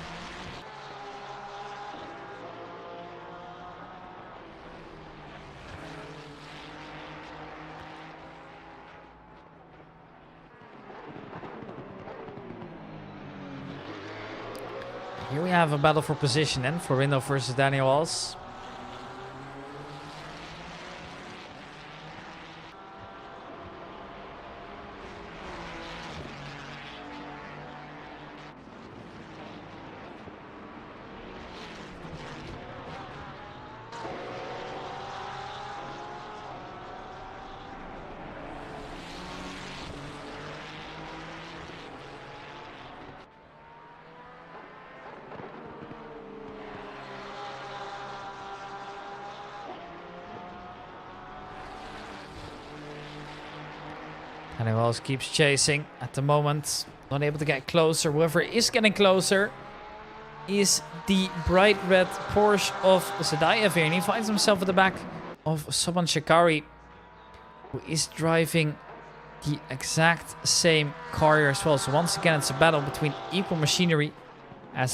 Here we have a battle for position then for Rindo versus Daniel Walls. And who else keeps chasing at the moment? Not able to get closer. Whoever is getting closer is the bright red Porsche of Sadaev here. And he finds himself at the back of Saban Shikari, who is driving the exact same car here as well. So once again, it's a battle between equal machinery as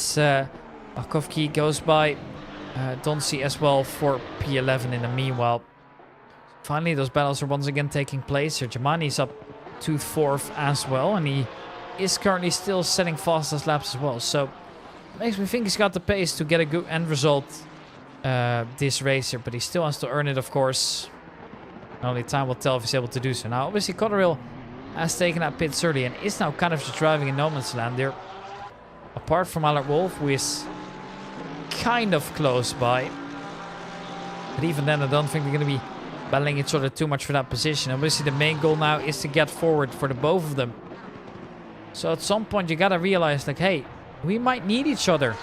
Bakovki goes by Donsi as well for P11 in the meanwhile. Finally, those battles are once again taking place here. Jamani's up to 4th as well, and he is currently still setting fastest laps as well. So it makes me think he's got the pace to get a good end result this race here, but he still has to earn it, of course. Only time will tell if he's able to do so. Now, obviously, Cotterill has taken that pits early and is now kind of just driving in no man's land there. Apart from Allard Wolf, who is kind of close by. But even then, I don't think they're going to be battling each other too much for that position. Obviously, the main goal now is to get forward for the both of them. So at some point, you got to realize, like, hey, we might need each other.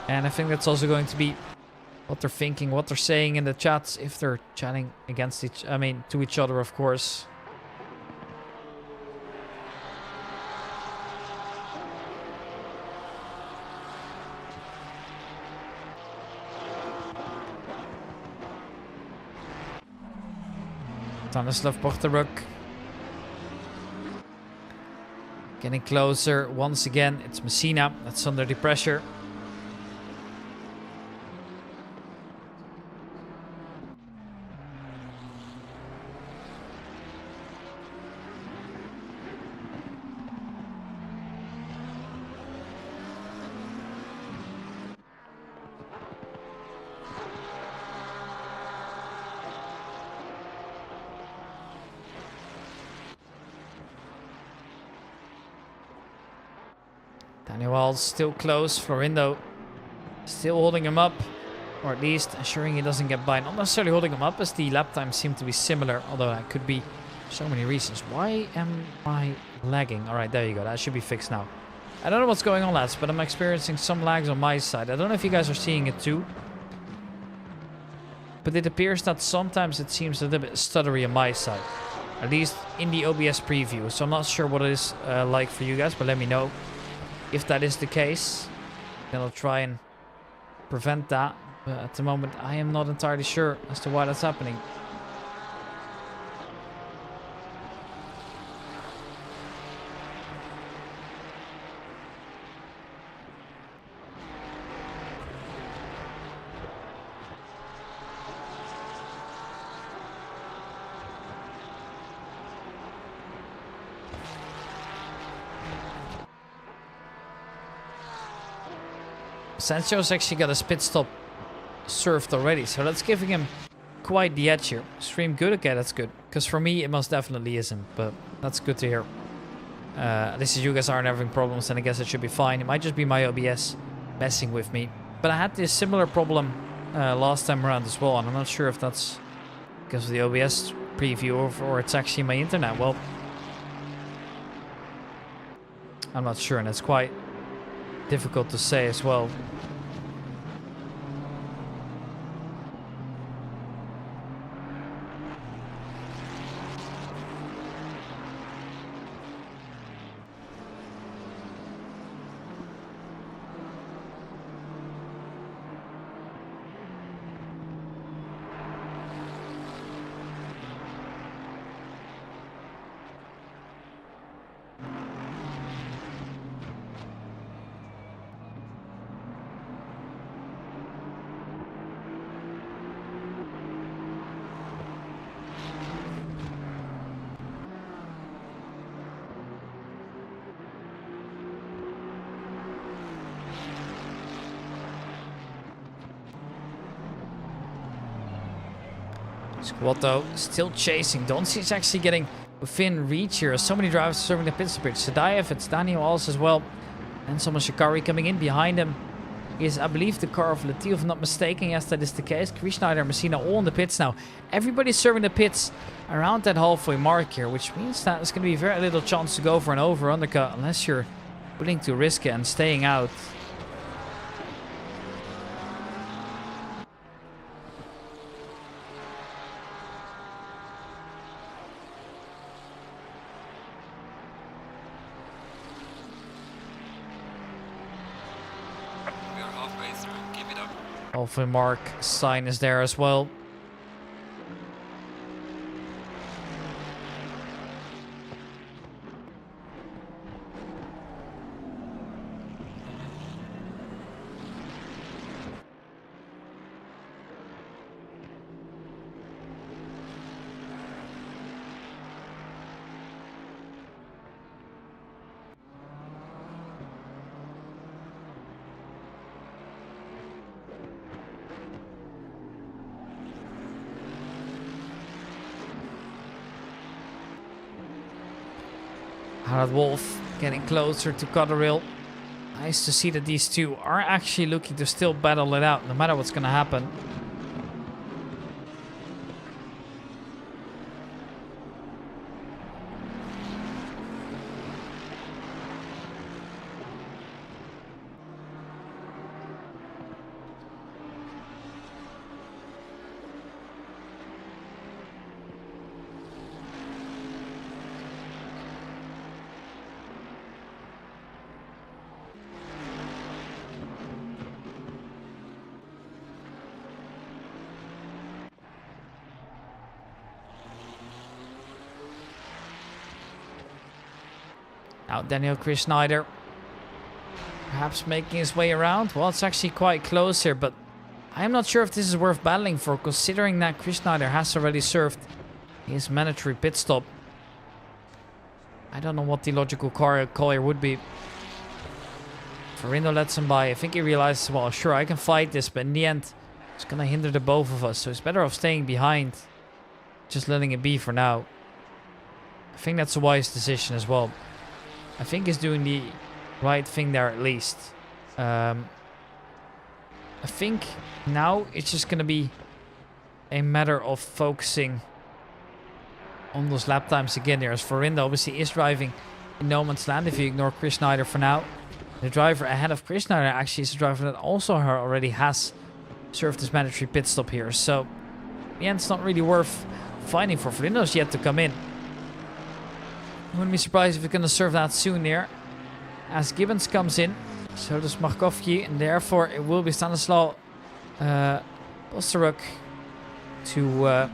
And I think that's also going to be what they're thinking, what they're saying in the chats, if they're chatting against to each other, of course. Stanislav Pochteruk getting closer once again. It's Messina that's under the pressure. Daniel's still close. Florindo still holding him up. Or at least ensuring he doesn't get by. Not necessarily holding him up as the lap times seem to be similar. Although that could be so many reasons. Why am I lagging? Alright, there you go. That should be fixed now. I don't know what's going on, lads, but I'm experiencing some lags on my side. I don't know if you guys are seeing it too. But it appears that sometimes it seems a little bit stuttery on my side. At least in the OBS preview. So I'm not sure what it is like for you guys, but let me know if that is the case. Then I'll try and prevent that. But at the moment, I am not entirely sure as to why that's happening. Sancho's actually got his pit stop served already, so that's giving him quite the edge here. Stream good? Okay, that's good. Because for me, it most definitely isn't, but that's good to hear. At least you guys aren't having problems, and I guess it should be fine. It might just be my OBS messing with me. But I had this similar problem last time around as well, and I'm not sure if that's because of the OBS preview or it's actually my internet. Well, I'm not sure, and it's quite difficult to say as well. Squatto still chasing. Doncic actually getting within reach here. So many drivers serving the pit bridge. Sadaev, it's Daniel also as well. And someone Shikari coming in behind him. Is, I believe, the car of Latif, if I'm not mistaken. Yes, that is the case. Chris Schneider and Messina all in the pits now. Everybody's serving the pits around that halfway mark here, which means that there's going to be very little chance to go for an over undercut unless you're willing to risk it and staying out. Halfway mark sign is there as well. Harald Wolf getting closer to Cotterill. Nice to see that these two are actually looking to still battle it out, no matter what's going to happen. Now Daniel Chris Schneider perhaps making his way around. Well, it's actually quite close here, but I'm not sure if this is worth battling for, considering that Chris Schneider has already served his mandatory pit stop. I don't know what the logical call here would be. Florindo lets him by. I think he realizes, well, sure, I can fight this, but in the end, it's going to hinder the both of us. So it's better off staying behind, just letting it be for now. I think that's a wise decision as well. I think he's doing the right thing there at least. I think now it's just going to be a matter of focusing on those lap times again here. As Verinda obviously is driving in no man's land if you ignore Chris Schneider for now. The driver ahead of Chris Schneider actually is a driver that also already has served his mandatory pit stop here. So, yeah, it's not really worth fighting for. Verinda's yet to come in. I wouldn't be surprised if we're going to serve that soon here. As Gibbons comes in, so does Markovki, and therefore it will be Stanislaw Posteruk to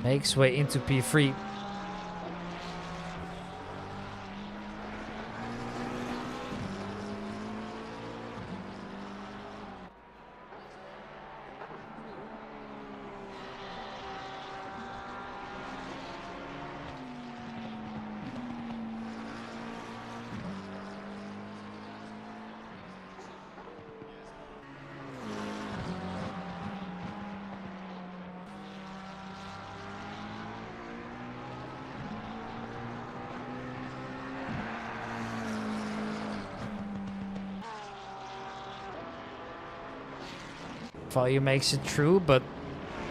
make his way into P3. Value makes it true, but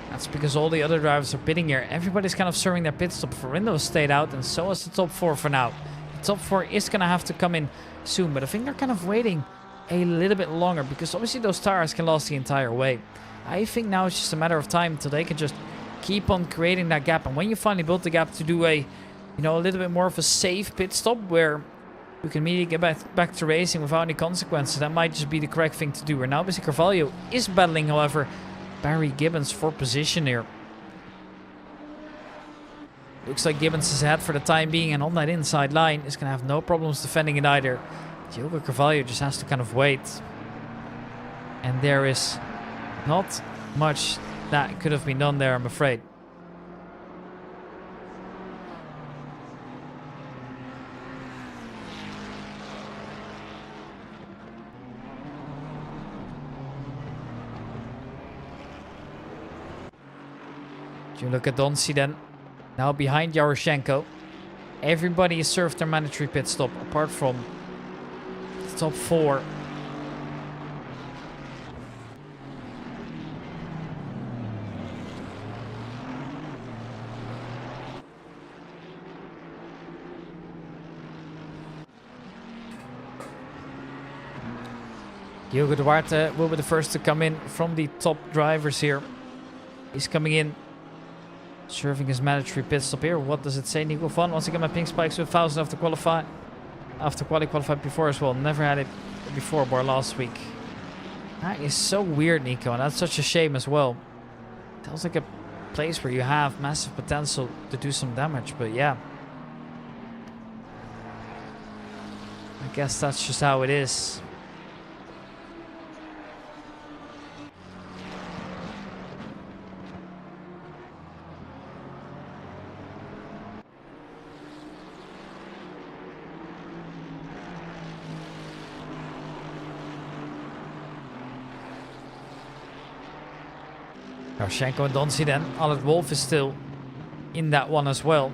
that's because all the other drivers are pitting here. Everybody's kind of serving their pit stop. Verinda stayed out, and so is the top 4 for now. The top 4 is going to have to come in soon, but I think they're kind of waiting a little bit longer because obviously those tires can last the entire way. I think now it's just a matter of time until they can just keep on creating that gap. And when you finally build the gap to do a little bit more of a safe pit stop where you can immediately get back to racing without any consequences, that might just be the correct thing to do. And now obviously Carvalho is battling, however, Barry Gibbons for position here. Looks like Gibbons is ahead for the time being, and on that inside line is going to have no problems defending it either. Diogo Carvalho just has to kind of wait. And there is not much that could have been done there, I'm afraid. You look at Donsi then, now behind Yaroshenko. Everybody has served their mandatory pit stop apart from the top 4. Diogo Duarte will be the first to come in from the top drivers here. He's coming in, serving his mandatory pit stop here. What does it say? Nico Van, once again my pink spikes with 1000 after qualify. After qualified before as well. Never had it before, bar last week. That is so weird, Nico, and that's such a shame as well. Feels like a place where you have massive potential to do some damage, but yeah. I guess that's just how it is. Yaroshenko and Donsi then. Alert Wolf is still in that one as well.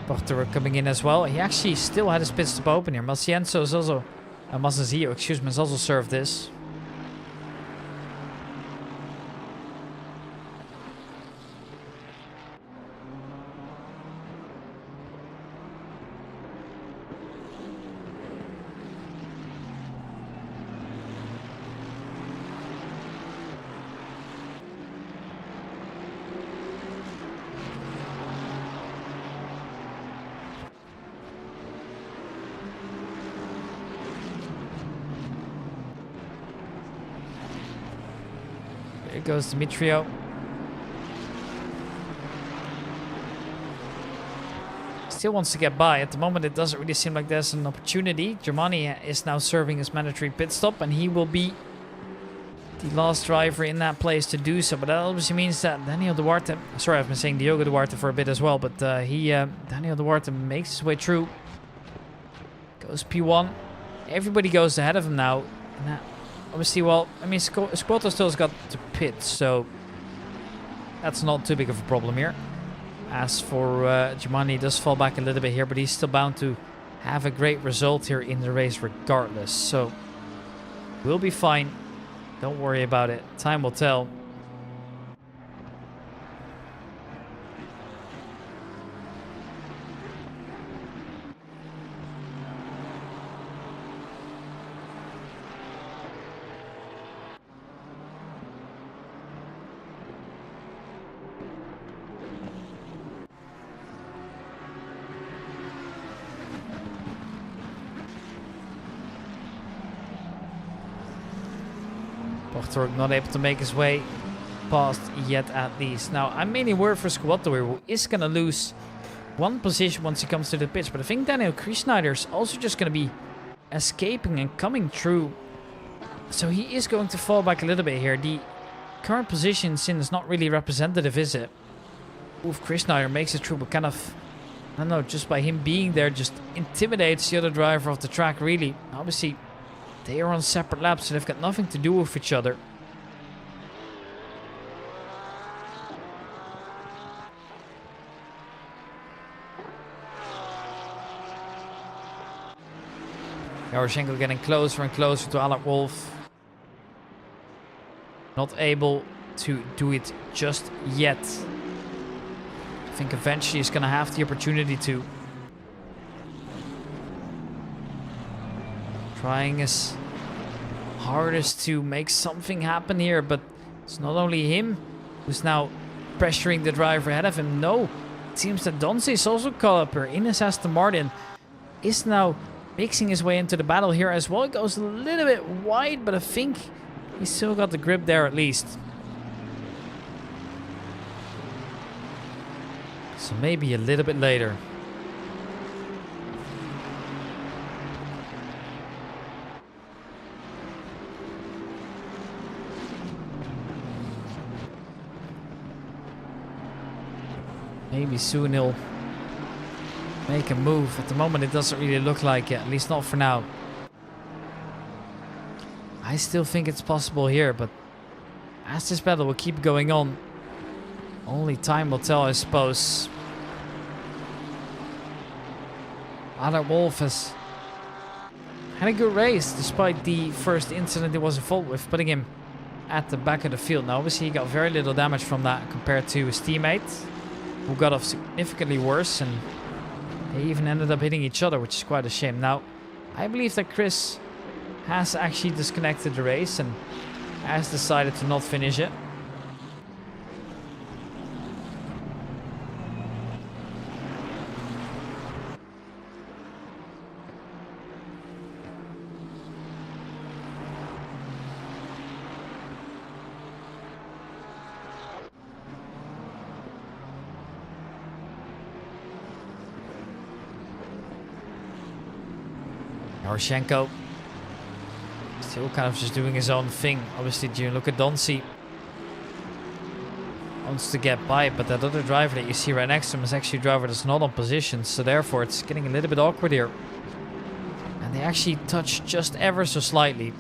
Pochter coming in as well. He actually still had his pit stop open here. Macienzo is also... Mazazio, excuse me, has also served this. There goes Dimitrio. Still wants to get by. At the moment, it doesn't really seem like there's an opportunity. Germani is now serving his mandatory pit stop, and he will be the last driver in that place to do so. But that obviously means that Daniel Duarte, sorry, I've been saying Diogo Duarte for a bit as well, but Daniel Duarte makes his way through. Goes P1. Everybody goes ahead of him now. And that, obviously, well, I mean, Squatto still's got to pit, so that's not too big of a problem here. As for Germani, he does fall back a little bit here, but he's still bound to have a great result here in the race regardless. So we'll be fine. Don't worry about it. Time will tell. Bortorg not able to make his way past yet at least. Now, I'm mainly worried for Squatto here, who is going to lose one position once he comes to the pitch. But I think Daniel Kriesneider is also just going to be escaping and coming through. So he is going to fall back a little bit here. The current position, Sin, is not really representative, is it? Oof, Kriesneider makes it through, but kind of, I don't know, just by him being there, just intimidates the other driver off the track, really. Obviously, they are on separate laps, so they've got nothing to do with each other. Yaroshenko getting closer and closer to Alec Wolf. Not able to do it just yet. I think eventually he's going to have the opportunity to. Trying his hardest to make something happen here, but it's not only him who's now pressuring the driver ahead of him. No, it seems that Donzi is also caught up here in his Aston Martin. Is now mixing his way into the battle here as well. It goes a little bit wide, but I think he's still got the grip there at least. So maybe a little bit later. Maybe soon he'll make a move. At the moment it doesn't really look like it, at least not for now. I still think it's possible here, but as this battle will keep going on, only time will tell, I suppose. Alec Wolf has had a good race, despite the first incident he was involved with, putting him at the back of the field. Now obviously he got very little damage from that compared to his teammate, who got off significantly worse, and they even ended up hitting each other, which is quite a shame. Now, I believe that Chris has actually disconnected the race and has decided to not finish it. Yaroshenko still kind of just doing his own thing. Obviously, Gianluca Donzi wants to get by, but that other driver that you see right next to him is actually a driver that's not on position, so therefore it's getting a little bit awkward here. And they actually touch just ever so slightly.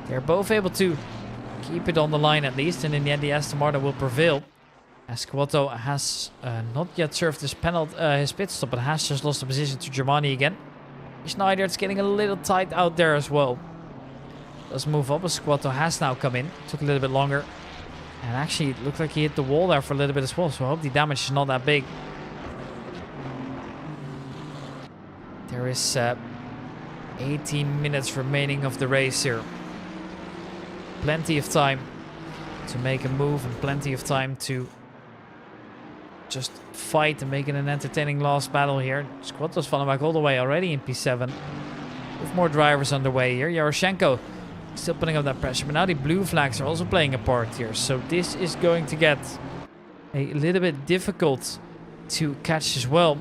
They're both able to keep it on the line at least, and in the end the Aston Martin will prevail. As Squatto has not yet served his pit stop, but has just lost the position to Germani again. Schneider, it's getting a little tight out there as well. Does move up, but Squatto has now come in. Took a little bit longer. And actually, it looked like he hit the wall there for a little bit as well. So I hope the damage is not that big. There is 18 minutes remaining of the race here. Plenty of time to make a move and plenty of time to just fight and make it an entertaining last battle here. Squatto's falling back all the way already in P7. With more drivers underway here. Yaroshenko still putting up that pressure, but now the blue flags are also playing a part here. So this is going to get a little bit difficult to catch as well,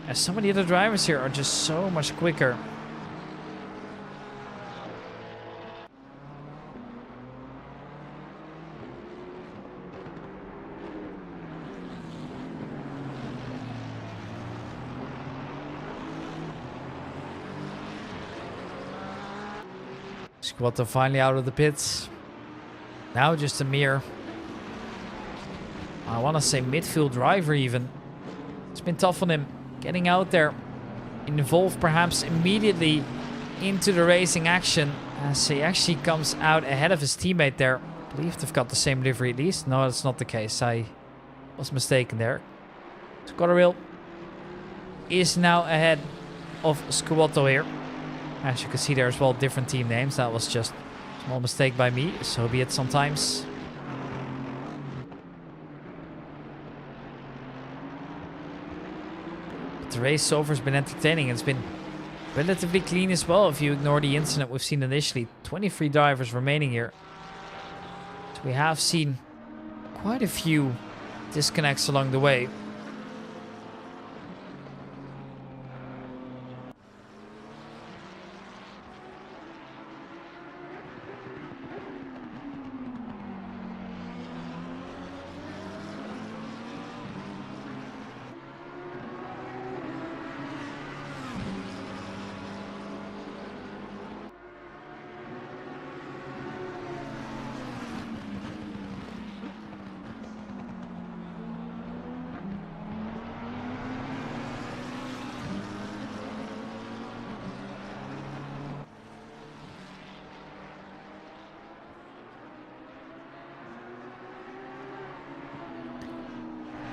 as some of the other drivers here are just so much quicker. Squatto finally out of the pits. Now just a mere, I want to say midfield driver even. It's been tough on him getting out there. Involved perhaps immediately into the racing action as he actually comes out ahead of his teammate there. I believe they've got the same livery at least. No, that's not the case. I was mistaken there. Squatto is now ahead of Squatto here. As you can see there as well, different team names. That was just a small mistake by me. So be it sometimes. But the race so far has been entertaining. It's been relatively clean as well if you ignore the incident we've seen initially. 23 drivers remaining here. So we have seen quite a few disconnects along the way.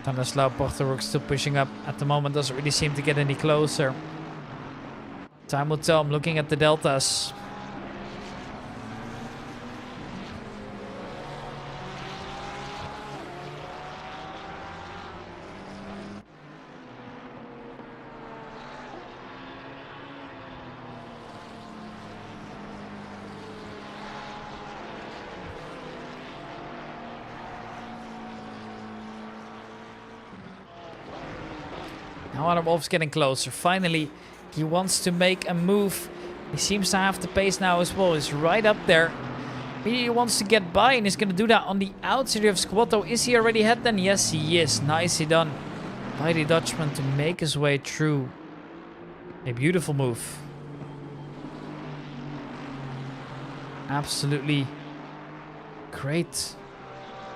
Stanislav Porteruk still pushing up at the moment, doesn't really seem to get any closer. Time will tell. I'm looking at the deltas. Now Adam Wolf's getting closer. Finally, he wants to make a move. He seems to have the pace now as well. He's right up there. He wants to get by and he's going to do that on the outside of Squatto. Is he already ahead then? Yes, he is. Nicely done by the Dutchman to make his way through. A beautiful move. Absolutely great.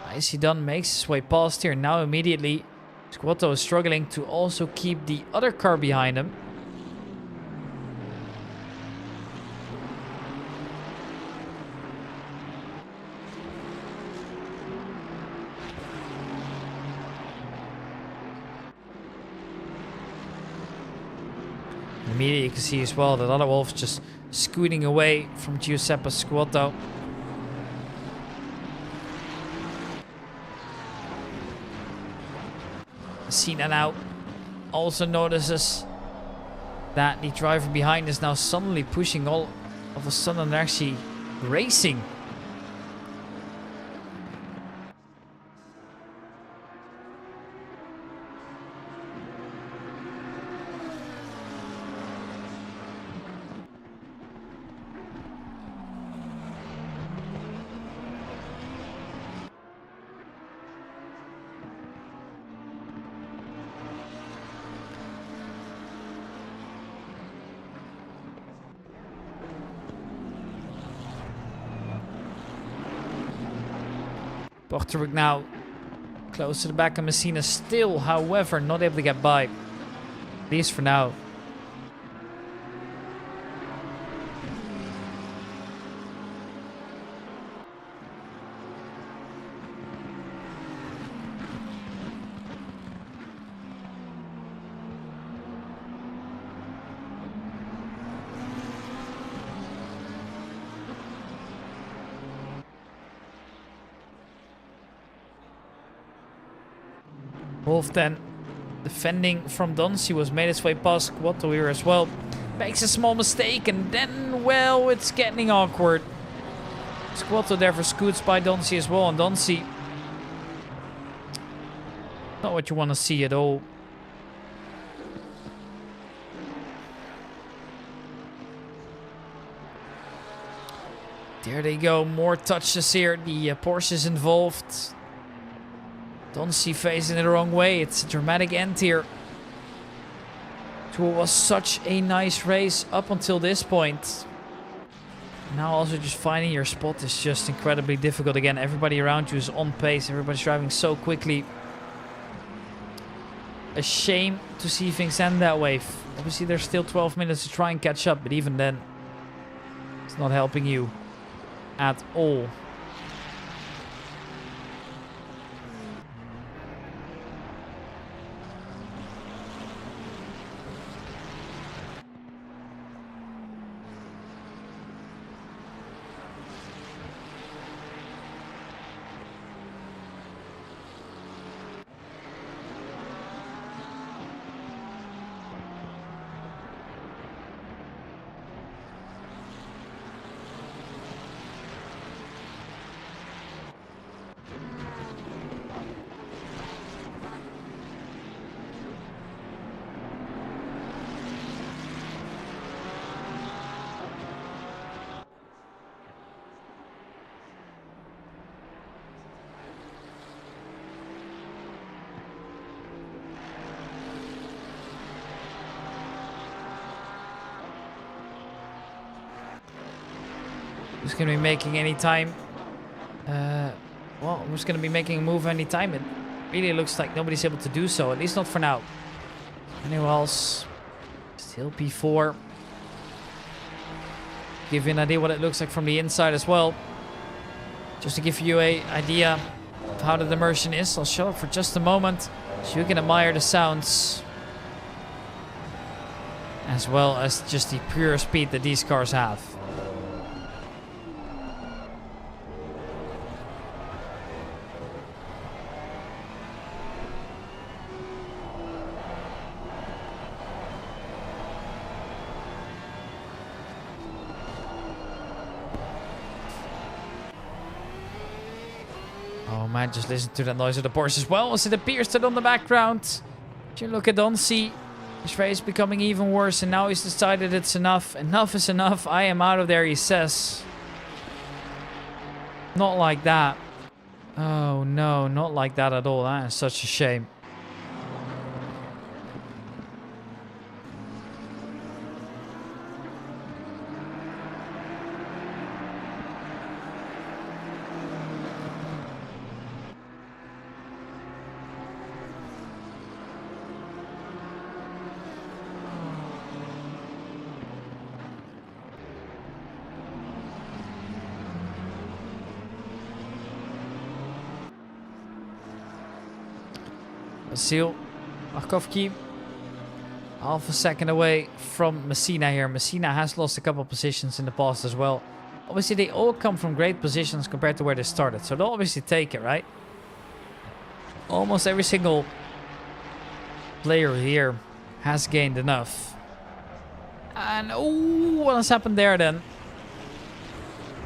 Nicely done. Makes his way past here. Now immediately Squatto is struggling to also keep the other car behind him. Immediately you can see as well that other Wolf's just scooting away from Giuseppe Squatto. Cena now also notices that the driver behind is now suddenly pushing all of a sudden. They're actually racing. Porteruk now close to the back of Messina, still, however, not able to get by. At least for now. Wolf then defending from Donsi was made its way past Squatto here as well. Makes a small mistake and then, well, it's getting awkward. Squatto therefore scoots by Donsi as well, and Donsi, not what you want to see at all. There they go, more touches here. The Porsche is involved. Donsi facing it the wrong way. It's a dramatic end here to what was such a nice race up until this point. Now also just finding your spot is just incredibly difficult. Again, everybody around you is on pace. Everybody's driving so quickly. A shame to see things end that way. Obviously, there's still 12 minutes to try and catch up, but even then, it's not helping you at all. Who's going to be making any time? Well, who's going to be making a move any time? It really looks like nobody's able to do so, at least not for now. Anyone else? Still P4. Give you an idea what it looks like from the inside as well. Just to give you an idea of how the immersion is, I'll show it for just a moment so you can admire the sounds. As well as just the pure speed that these cars have. Oh man, just listen to that noise of the Porsche as well as it appears that on the background. If you look at Donsi, his race is becoming even worse and now he's decided it's enough. Enough is enough. I am out of there, he says. Not like that. Oh no, not like that at all. That is such a shame. Vasil Markovki, half a second away from Messina here. Messina has lost a couple of positions in the past as well. Obviously, they all come from great positions compared to where they started. So they'll obviously take it, right? Almost every single player here has gained enough. And, oh, what has happened there then?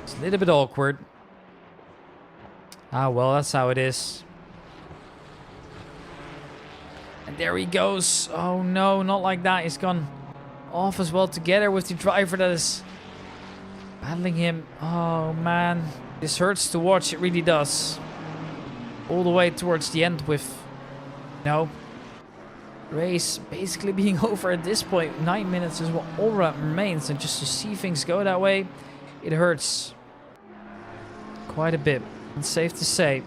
It's a little bit awkward. Ah, well, that's how it is. And there he goes. Oh no, not like that. He's gone off as well together with the driver that is battling him. Oh man, this hurts to watch. It really does. All the way towards the end with race basically being over at this point. 9 minutes is what all that remains. And just to see things go that way, it hurts quite a bit. It's safe to say.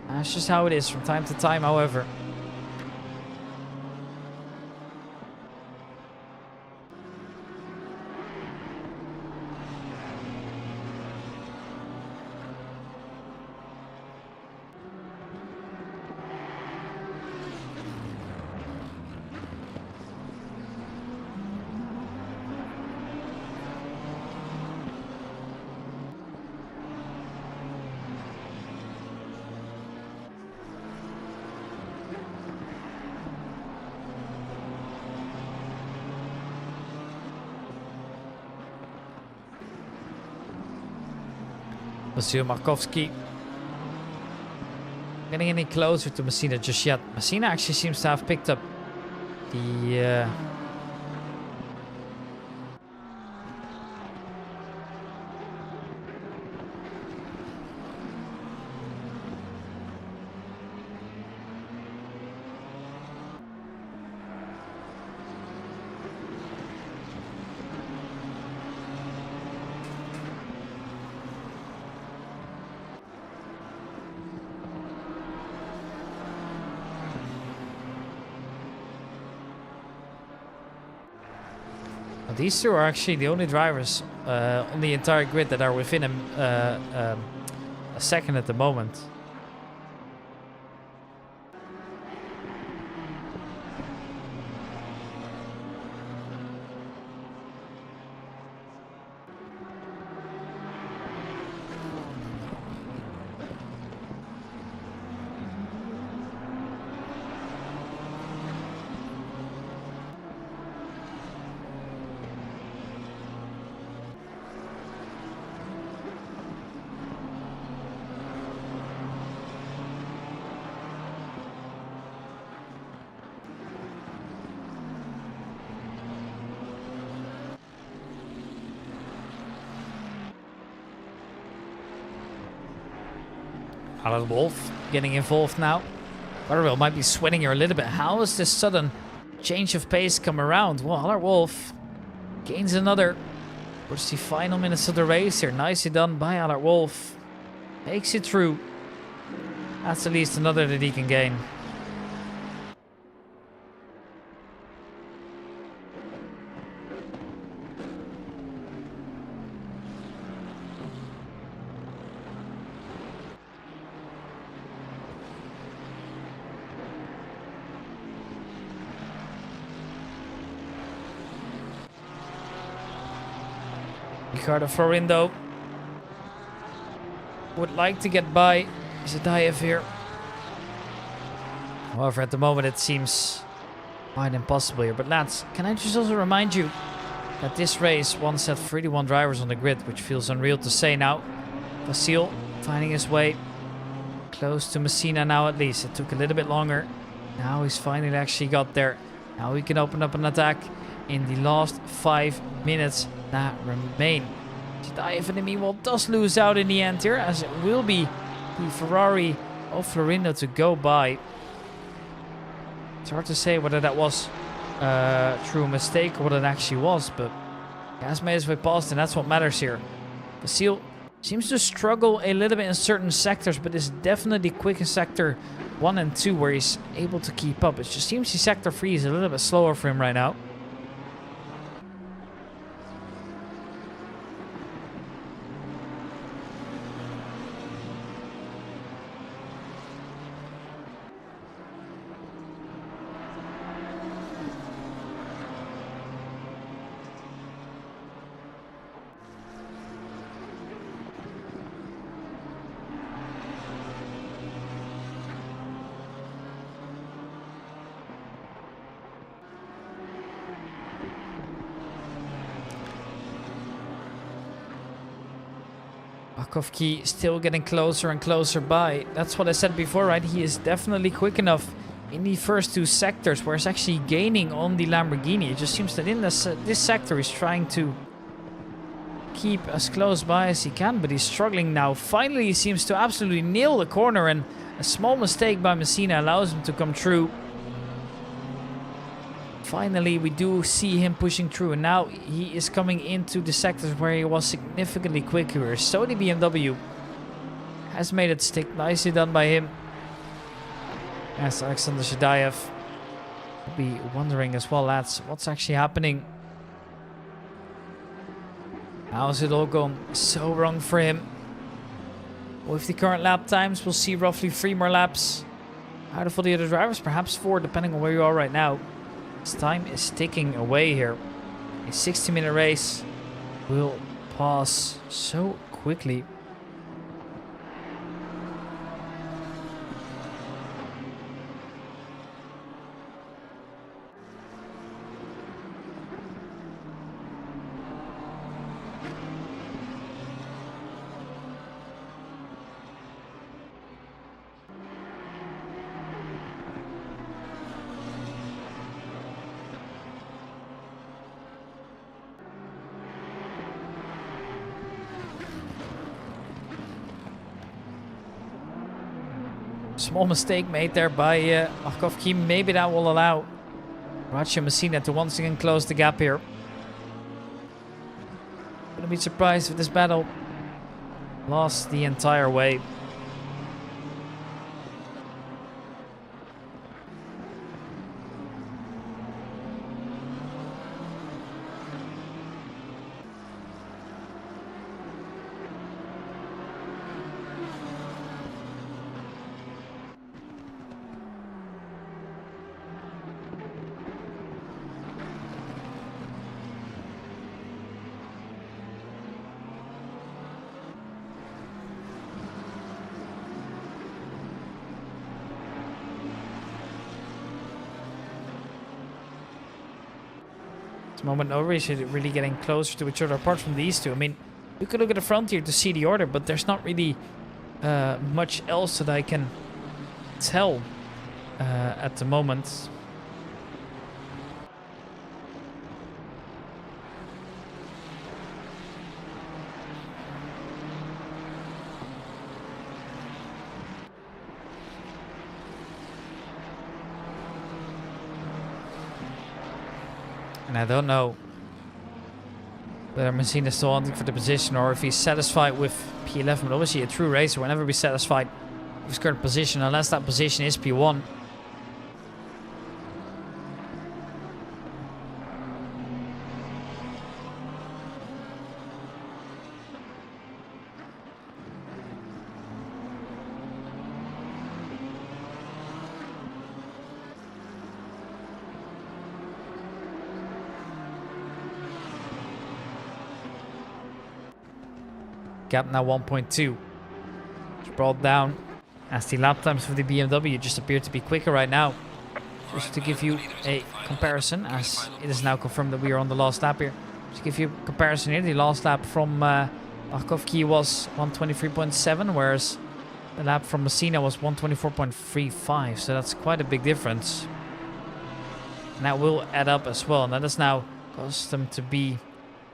That's just how it is from time to time, however. Vasil Markovski. Getting any closer to Messina just yet. Messina actually seems to have picked up the these two are actually the only drivers on the entire grid that are within a second at the moment. Alan Wolf getting involved now. Butterwell might be sweating here a little bit. How is this sudden change of pace come around? Well, Alan Wolf gains another. Towards the final minutes of the race here. Nicely done by Alan Wolf. Makes it through. That's at least another that he can gain. Ricardo Florindo would like to get by Zadayev here. However, at the moment it seems quite impossible here. But lads, can I just also remind you that this race once had 31 drivers on the grid, which feels unreal to say now. Vasil finding his way close to Messina now at least. It took a little bit longer. Now he's finally actually got there. Now we can open up an attack in the last 5 minutes that remain. Zadayev in the meanwhile does lose out in the end here, as it will be the Ferrari of Florindo to go by. It's hard to say whether that was true mistake or what it actually was, but he has made his way past, and that's what matters here. Vasil seems to struggle a little bit in certain sectors, but is definitely quick in sector 1 and 2 where he's able to keep up. It just seems the sector 3 is a little bit slower for him right now. Bakovki still getting closer and closer by. That's what I said before, right? He is definitely quick enough in the first 2 sectors, where he's actually gaining on the Lamborghini. It just seems that in this sector he's trying to keep as close by as he can, but he's struggling now. Finally, he seems to absolutely nail the corner, and a small mistake by Messina allows him to come through. Finally, we do see him pushing through, and now he is coming into the sectors where he was significantly quicker. So the BMW has made it stick. Nicely done by him. As Alexander Zadayev will be wondering as well, lads, what's actually happening? How is it all gone so wrong for him? With the current lap times, we'll see roughly 3 more laps out of all the other drivers, perhaps 4, depending on where you are right now. This time is ticking away here. A 60-minute race will pass so quickly. Small mistake made there by Markovki. Maybe that will allow Ratio Messina to once again close the gap here. Wouldn't be surprised if this battle lost the entire way. the moment, nobody's really getting closer to each other apart from these two. I mean, you could look at the front here to see the order, but there's not really much else that I can tell at the moment. And I don't know whether Messina is still hunting for the position or if he's satisfied with P11. But obviously a true racer will never be satisfied with his current position unless that position is P1. Gap now 1.2. It's brought down as the lap times for the BMW just appear to be quicker right now. Just to give you a comparison, as it is now confirmed that we are on the last lap here. To give you a comparison here, the last lap from Markovki was 123.7, whereas the lap from Messina was 124.35. So that's quite a big difference. And that will add up as well. And that has now caused them to be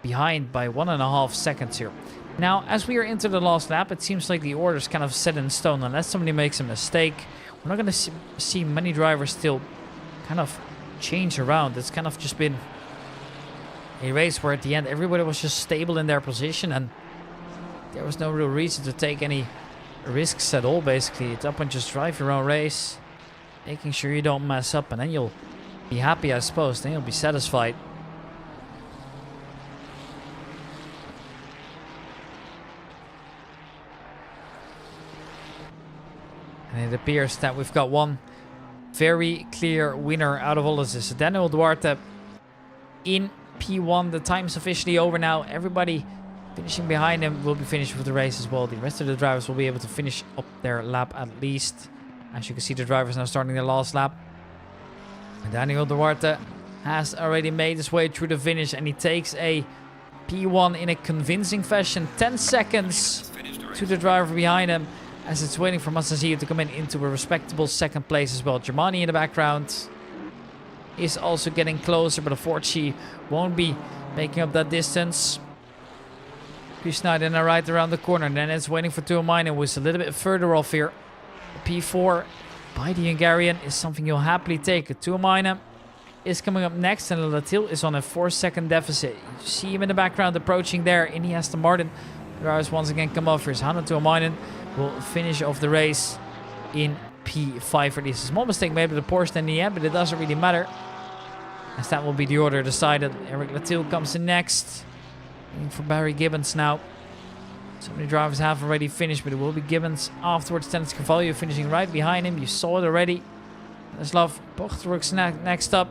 behind by 1.5 seconds here. Now, as we are into the last lap, it seems like the order is kind of set in stone. Unless somebody makes a mistake, we're not going to see many drivers still kind of change around. It's kind of just been a race where at the end everybody was just stable in their position and there was no real reason to take any risks at all, basically. It's up and just drive your own race, making sure you don't mess up, and then you'll be happy, I suppose. Then you'll be satisfied. And it appears that we've got one very clear winner out of all of this. Daniel Duarte in P1. The time's officially over now. Everybody finishing behind him will be finished with the race as well. The rest of the drivers will be able to finish up their lap at least. As you can see, the drivers now starting their last lap. And Daniel Duarte has already made his way through the finish and he takes a P1 in a convincing fashion. 10 seconds to the driver behind him, as it's waiting for Massazio to come into a respectable second place as well. Germani in the background is also getting closer, but unfortunately won't be making up that distance. Schneider now right around the corner, and then it's waiting for Tuomainen, who is a little bit further off here. P4 by the Hungarian is something you'll happily take. Tuomainen is coming up next, and Latil is on a 4-second deficit. You see him in the background approaching there in the Aston Martin. The drivers once again come off. Here's Hanno Tuomainen. Will finish off the race in P5 for this. A small mistake made with the Porsche in the end, but it doesn't really matter, as that will be the order decided. Eric Latil comes in next. Waiting for Barry Gibbons now. So many drivers have already finished, but it will be Gibbons afterwards. Dennis Cavallo finishing right behind him. You saw it already. Ladislav Bochtwerk's next up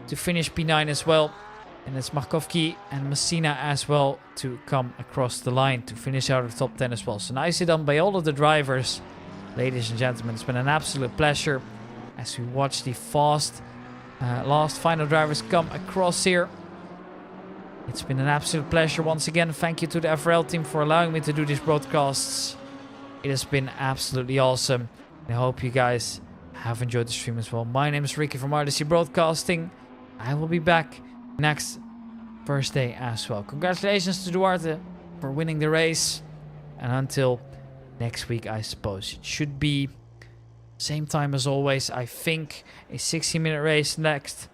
to finish P9 as well. And it's Markovki and Messina as well to come across the line to finish out of the top 10 as well. So nicely done by all of the drivers, ladies and gentlemen. It's been an absolute pleasure as we watch the fast last final drivers come across here. It's been an absolute pleasure once again. Thank you to the FRL team for allowing me to do these broadcasts. It has been absolutely awesome. I hope you guys have enjoyed the stream as well. My name is Ricky from RDC Broadcasting. I will be back next Thursday as well. Congratulations to Duarte for winning the race. And until next week, I suppose. It should be same time as always. I think a 60-minute race next.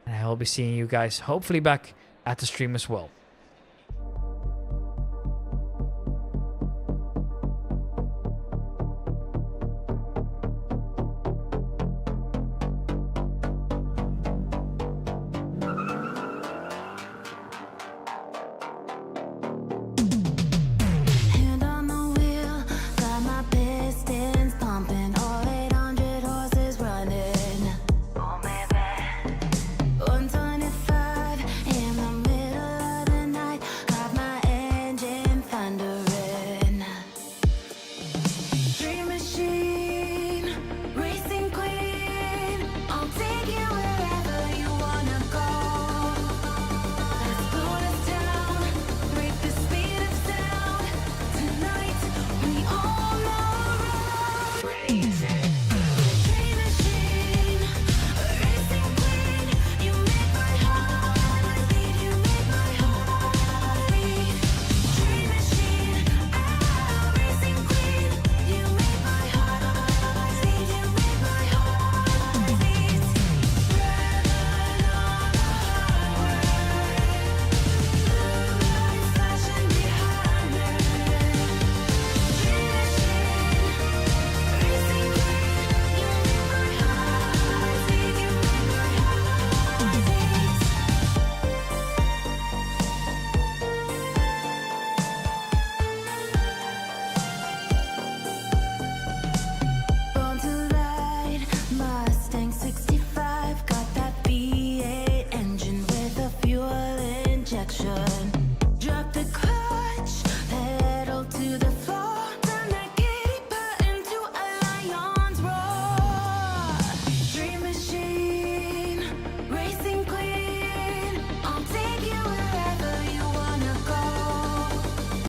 And I will be seeing you guys hopefully back at the stream as well.